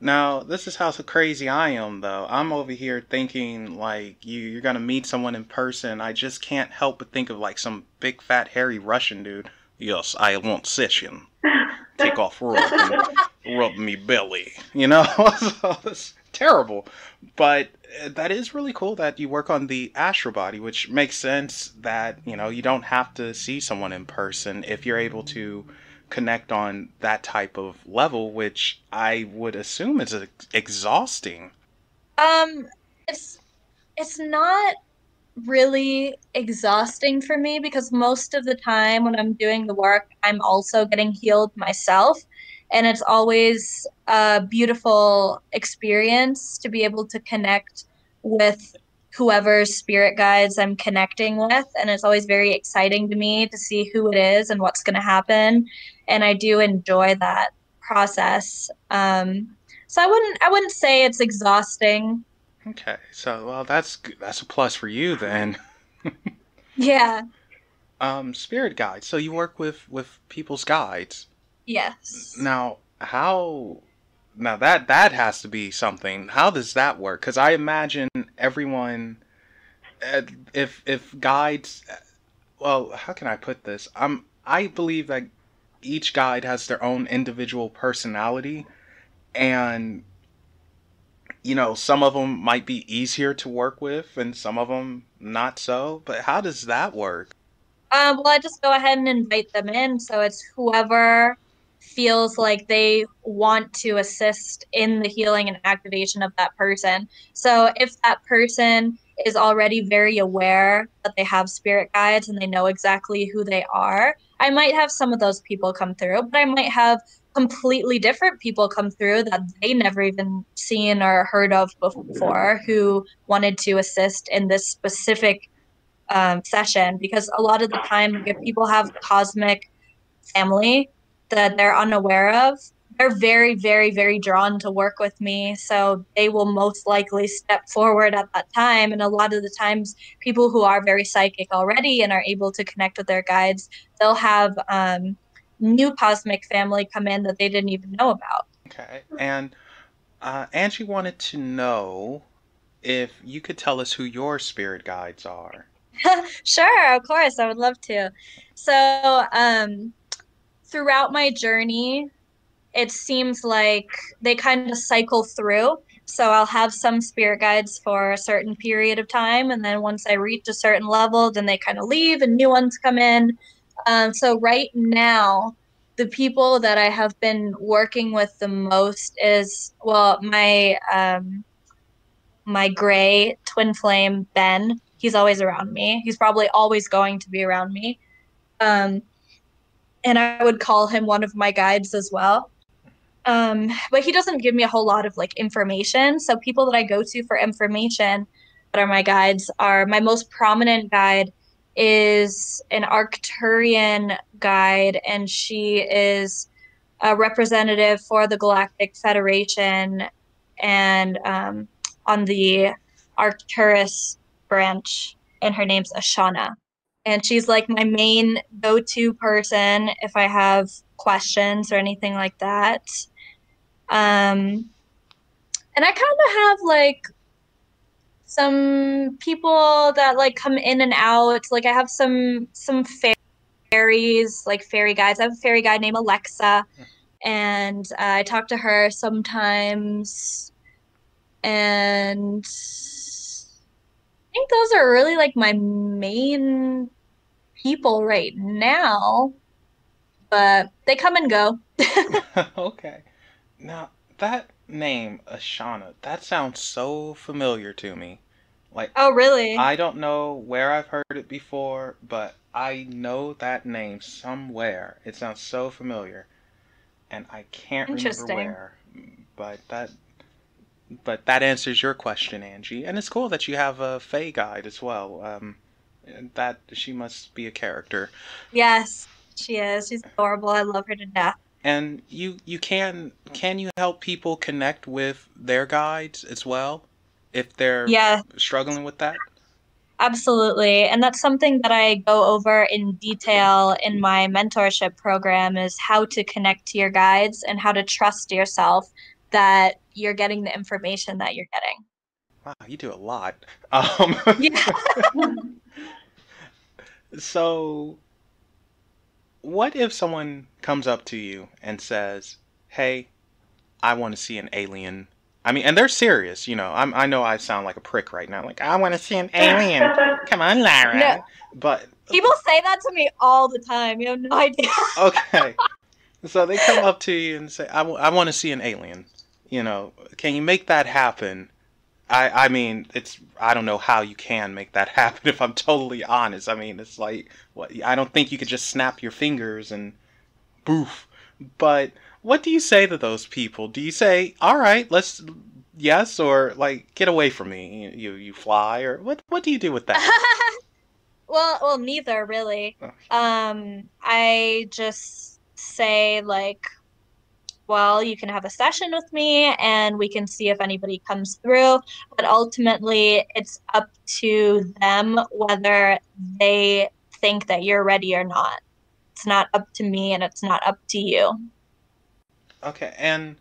Now, this is how crazy I am, though. I'm over here thinking, like, you're gonna meet someone in person. I just can't help but think of, like, some big, fat, hairy Russian dude. Yes, I want session. take off rope and rub me belly, So it's terrible. But that is really cool that you work on the astral body, which makes sense that, you don't have to see someone in person if you're able to connect on that type of level, which I would assume is exhausting. Um, it's it's not really exhausting for me because most of the time when I'm doing the work, I'm also getting healed myself. And it's always a beautiful experience to be able to connect with whoever's spirit guides I'm connecting with. And it's always very exciting to me to see who it is and what's going to happen. And I do enjoy that process. So I wouldn't say it's exhausting. Okay, so well, that's a plus for you then. Yeah. Spirit guides. So you work with people's guides. Yes. Now, how? Now that has to be something. How does that work? Because I imagine everyone, if guides, well, how can I put this? I believe that each guide has their own individual personality, and some of them might be easier to work with, and some of them not so. But how does that work? Well, I just go ahead and invite them in. So it's whoever feels like they want to assist in the healing and activation of that person. So if that person is already very aware that they have spirit guides and they know exactly who they are, I might have some of those people come through, but I might have completely different people come through that they never even seen or heard of before who wanted to assist in this specific session, because a lot of the time, like, if people have cosmic family that they're unaware of, they're very, very, very drawn to work with me. So they will most likely step forward at that time. And a lot of the times, people who are very psychic already and are able to connect with their guides, they'll have new cosmic family come in that they didn't even know about. Okay, and Angie wanted to know if you could tell us who your spirit guides are. Sure, of course, I would love to. So, throughout my journey, it seems like they kind of cycle through. So I'll have some spirit guides for a certain period of time, and then once I reach a certain level, then they kind of leave and new ones come in. So right now, the people that I have been working with the most is, well, my gray twin flame Ben. He's always around me. He's probably always going to be around me. Um, and I would call him one of my guides as well. But he doesn't give me a whole lot of like information. So people that I go to for information that are my guides are, my most prominent guide is an Arcturian guide, and she is a representative for the Galactic Federation and on the Arcturus branch, and her name's Ashana. And she's like my main go-to person if I have questions or anything like that. Um, and I kind of have like some people that like come in and out. Like I have some fairies, like fairy guides. I have a fairy guide named Alexa, and I talk to her sometimes. And I think those are really like my main people right now, but they come and go. Okay. Now, that name, Ashana, that sounds so familiar to me. Like, Oh, really? I don't know where I've heard it before, but I know that name somewhere. It sounds so familiar, and I can't remember Interesting. where. But that answers your question, Angie. And it's cool that you have a Fae guide as well. That she must be a character. Yes, she is. She's adorable. I love her to death. And you can you help people connect with their guides as well if they're Yeah, struggling with that? absolutely. And that's something that I go over in detail in my mentorship program, is how to connect to your guides and how to trust yourself that you're getting the information that you're getting. Wow, you do a lot. Um, Yeah. so what if someone comes up to you and says, "Hey, I want to see an alien." I mean, and they're serious, you know. I know I sound like a prick right now. Like, I want to see an alien. Come on, No, Lyra. But people say that to me all the time. You have no idea. okay, so they come up to you and say, I want to see an alien. You know, can you make that happen? I mean, I don't know how you can make that happen if I'm totally honest. I mean, it's like, what, I don't think you could just snap your fingers and boof. But what do you say to those people? Do you say, all right, let's, yes, or like, get away from me? You fly, or what do you do with that? Well, neither really. Okay. I just say like, well, you can have a session with me and we can see if anybody comes through. But ultimately, it's up to them whether they think that you're ready or not. It's not up to me and it's not up to you. Okay, and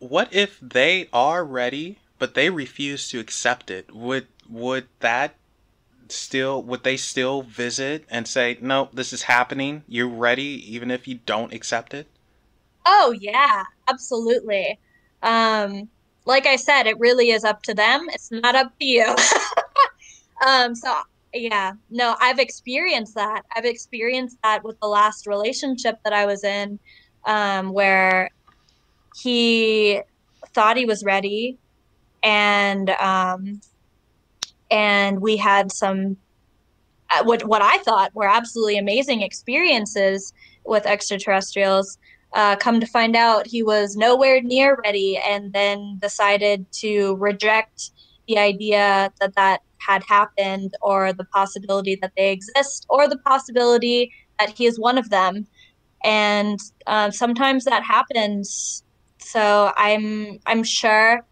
what if they are ready, but they refuse to accept it? Would they still visit and say, no, this is happening, you're ready, even if you don't accept it? Oh, yeah, absolutely. Um, like I said, it really is up to them. It's not up to you. So yeah, no, I've experienced that. I've experienced that with the last relationship that I was in, where he thought he was ready and and we had some what I thought were absolutely amazing experiences with extraterrestrials. Come to find out, he was nowhere near ready, and then decided to reject the idea that that had happened, or the possibility that they exist, or the possibility that he is one of them. And sometimes that happens. So I'm sure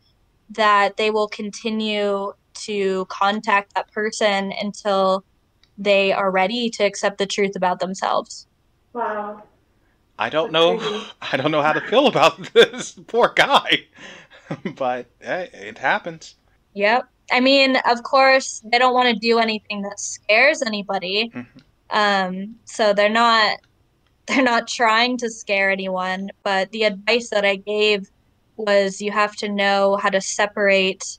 that they will continue to contact that person until they are ready to accept the truth about themselves. Wow, I don't that's know. crazy. I don't know how to feel about this poor guy, but hey, it happens. Yep. I mean, of course, they don't want to do anything that scares anybody. Mhm. So they're not trying to scare anyone, but the advice that I gave was you have to know how to separate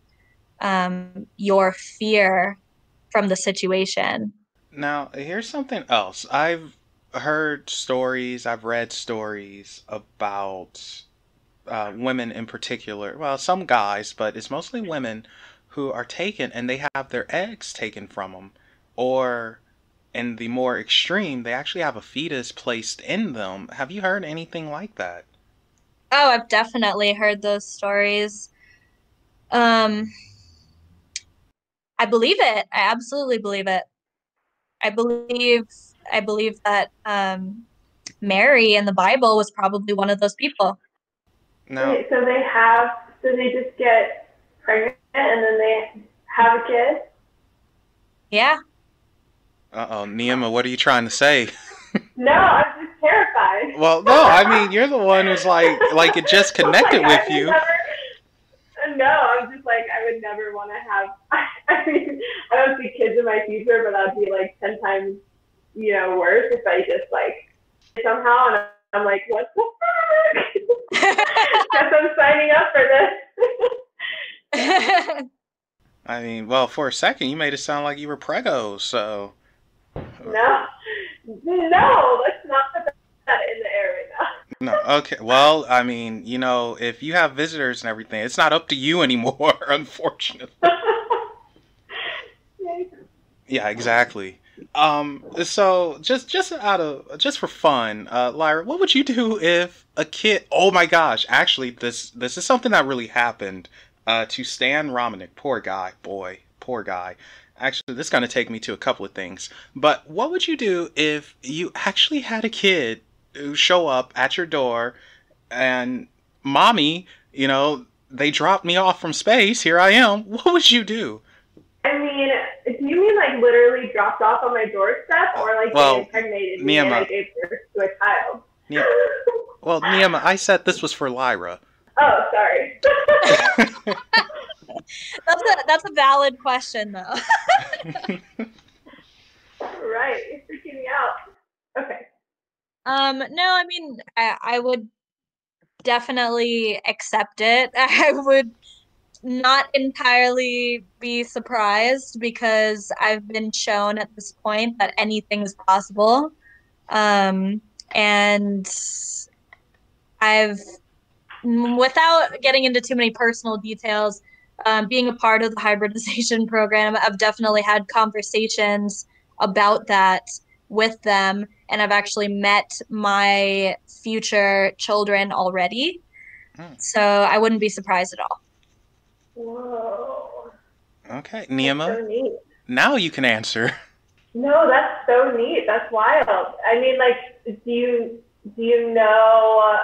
your fear from the situation. Now, here's something else. I've heard stories, I've read stories about women in particular. Well, some guys, but it's mostly women who are taken and they have their eggs taken from them. Or, in the more extreme, they actually have a fetus placed in them. Have you heard anything like that? Oh, I've definitely heard those stories. Um, I believe it. I absolutely believe it. I believe I believe that Mary in the Bible was probably one of those people. Now, Wait, so they just get pregnant and then they have a kid? Yeah. uh-oh, Neema, what are you trying to say? No, I'm just terrified. Well, no, I mean, you're the one who's like it just Like, connected with you. no, I'm just like, I would never want to have, I mean, I don't see kids in my future, but that'd be like 10 times, worse if I just like, somehow, and I'm like, what the fuck? Guess I'm signing up for this. I mean, well, for a second, you made it sound like you were preggo, so. No, no, let's not put that in the air right now. No, okay. Well, I mean, if you have visitors and everything, it's not up to you anymore, unfortunately. Yeah, exactly. So just for fun, Lyra, what would you do if a kid? Oh my gosh, actually, this is something that really happened. To Stan Romanek, poor guy, boy, poor guy. Actually, this is gonna take me to a couple of things. But what would you do if you actually had a kid who show up at your door and, mommy, they dropped me off from space. Here I am. What would you do? I mean, do you mean like literally dropped off on my doorstep, or like they Well, impregnated me and I Neema, gave birth to a child? yeah. Well, Neema, I said this was for Lyra. Oh, sorry. That's a valid question though. Right, you're freaking me out. Okay. No, I mean, I would definitely accept it. I would not entirely be surprised because I've been shown at this point that anything's possible. Um, and I've, without getting into too many personal details, being a part of the hybridization program, I've definitely had conversations about that with them. And I've actually met my future children already. Hmm. So I wouldn't be surprised at all. Whoa, Okay, that's Neema, so neat. now you can answer. No, that's so neat. That's wild. I mean, like, do you know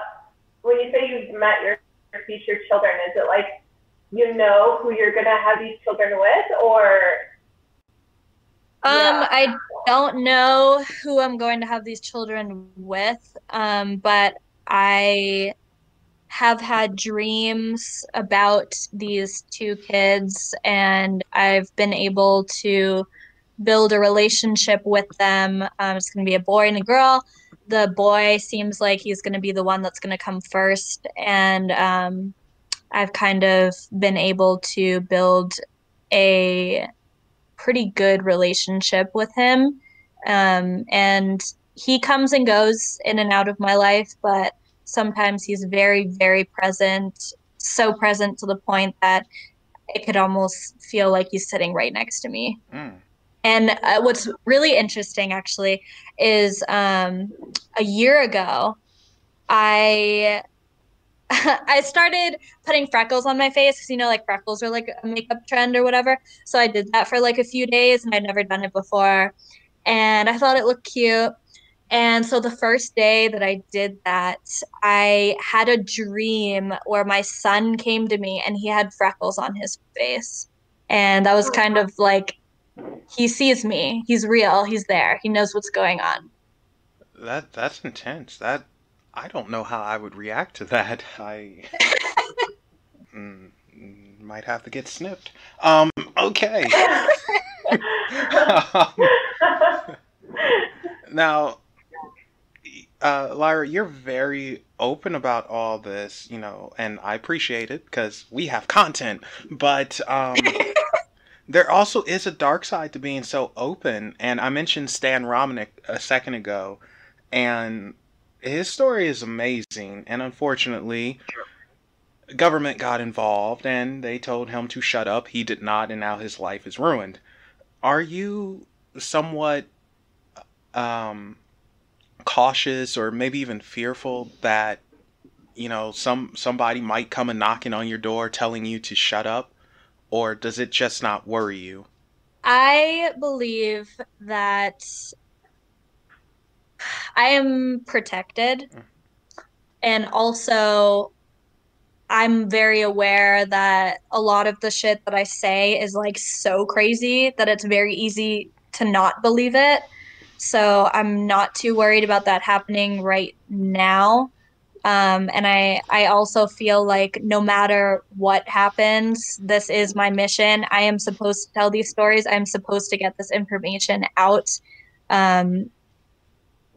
when you say you've met your future children? Is it like you know who you're gonna have these children with, or yeah? I don't know who I'm going to have these children with, but I have had dreams about these two kids, and I've been able to build a relationship with them. It's going to be a boy and a girl. The boy seems like he's going to be the one that's going to come first, and I've kind of been able to build a pretty good relationship with him. And he comes and goes in and out of my life, but sometimes he's very, very present, so present to the point that it could almost feel like he's sitting right next to me. Mm. And what's really interesting, actually, is a year ago, I I started putting freckles on my face because like freckles are like a makeup trend or whatever. So I did that for like a few days and I'd never done it before. And I thought it looked cute. And so the first day that I did that, I had a dream where my son came to me and he had freckles on his face. And that was kind of like, he sees me. He's real. He's there. He knows what's going on. That's intense. That I don't know how I would react to that. I might have to get snipped. Okay. um, now, Lyra, you're very open about all this, and I appreciate it because we have content. But there also is a dark side to being so open, and I mentioned Stan Romanek a second ago, and his story is amazing. And unfortunately, government got involved, and they told him to shut up. He did not, and now his life is ruined. Are you somewhat um, cautious, or maybe even fearful that somebody might come and knocking on your door telling you to shut up, or does it just not worry you? I believe that I am protected. And also, I'm very aware that a lot of the shit that I say is like so crazy that it's very easy to not believe it. So I'm not too worried about that happening right now. And I also feel like no matter what happens, this is my mission. I am supposed to tell these stories. I'm supposed to get this information out, um,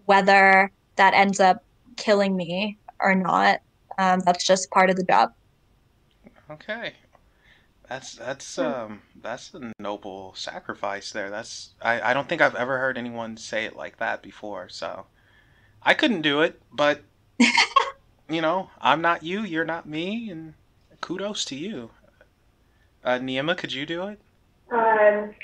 whether that ends up killing me or not. That's just part of the job. Okay. That's a noble sacrifice there. I don't think I've ever heard anyone say it like that before, so I couldn't do it, but I'm not you, you're not me, and kudos to you. Neema, could you do it? Um,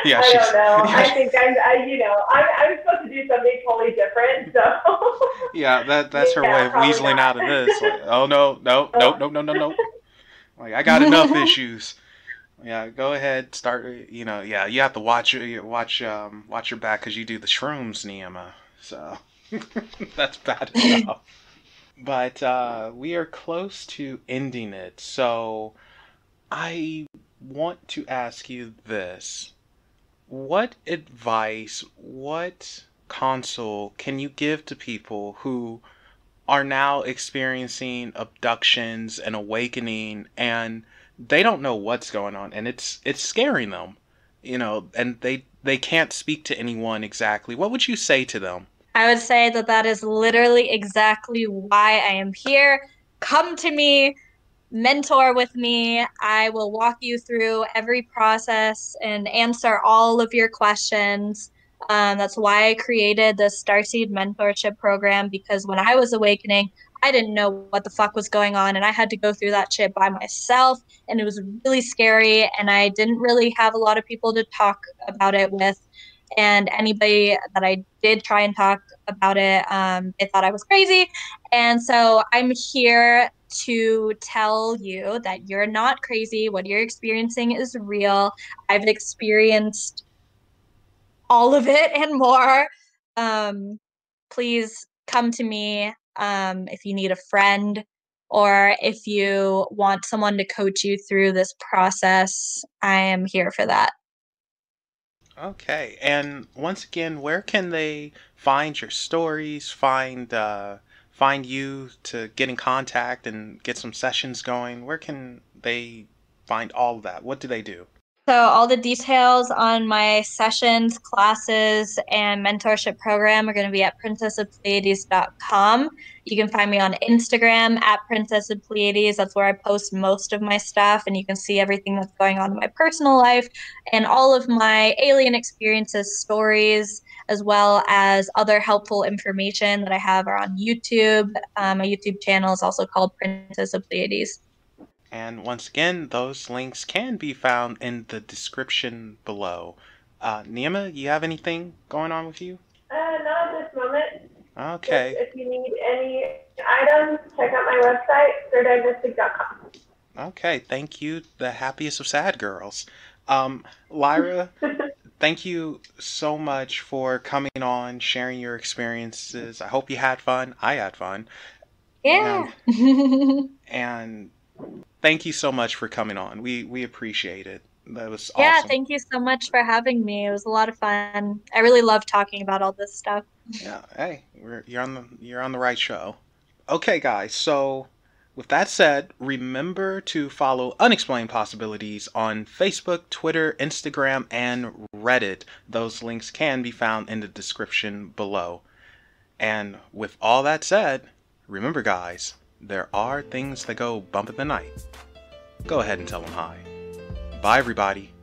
Yeah, I don't she's know. yeah, I think I'm supposed to do something totally different. So yeah, that's her way yeah, of probably weaseling not. out of this. Like, oh no, no, no, no, no, no, no. Like I got enough issues. Yeah, go ahead, start. Yeah, you have to watch your back because you do the shrooms, Neema. So that's bad enough. But we are close to ending it, so I want to ask you this. What advice, what counsel can you give to people who are now experiencing abductions and awakening, and they don't know what's going on, and it's scaring them, and they can't speak to anyone exactly? What would you say to them? I would say that that is literally exactly why I am here. Come to me, mentor with me. I will walk you through every process and answer all of your questions. That's why I created the Starseed mentorship program because when I was awakening, I didn't know what the fuck was going on, and I had to go through that shit by myself, and it was really scary, and I didn't really have a lot of people to talk about it with. And anybody that I did try and talk about it, they thought I was crazy. And so I'm here to tell you that you're not crazy. What you're experiencing is real. I've experienced all of it and more. Um, Please come to me if you need a friend or if you want someone to coach you through this process. I am here for that. Okay, and once again, where can they find your stories, find you to get in contact and get some sessions going? Where can they find all of that? What do they do? So, all the details on my sessions, classes, and mentorship program are going to be at princessofpleiades.com. You can find me on Instagram at Princess of Pleiades. That's where I post most of my stuff, and you can see everything that's going on in my personal life and all of my alien experiences, stories, as well as other helpful information that I have are on YouTube. My YouTube channel is also called Princess of Pleiades. And once again, those links can be found in the description below. Neema, you have anything going on with you? Not at this moment. Just Okay, if you need any items, check out my website, thirddiagnostic.com. okay, thank you, the happiest of sad girls. Lyra, thank you so much for coming on, sharing your experiences. I hope you had fun. I had fun. Yeah. And and thank you so much for coming on. We appreciate it. That was Yeah, awesome. thank you so much for having me. It was a lot of fun. I really love talking about all this stuff. Yeah, hey, you're on the right show. Okay, guys. So, with that said, remember to follow Unexplained Possibilities on Facebook, Twitter, Instagram, and Reddit. Those links can be found in the description below. And with all that said, remember, guys, there are things that go bump in the night. Go ahead and tell them hi. Bye, everybody.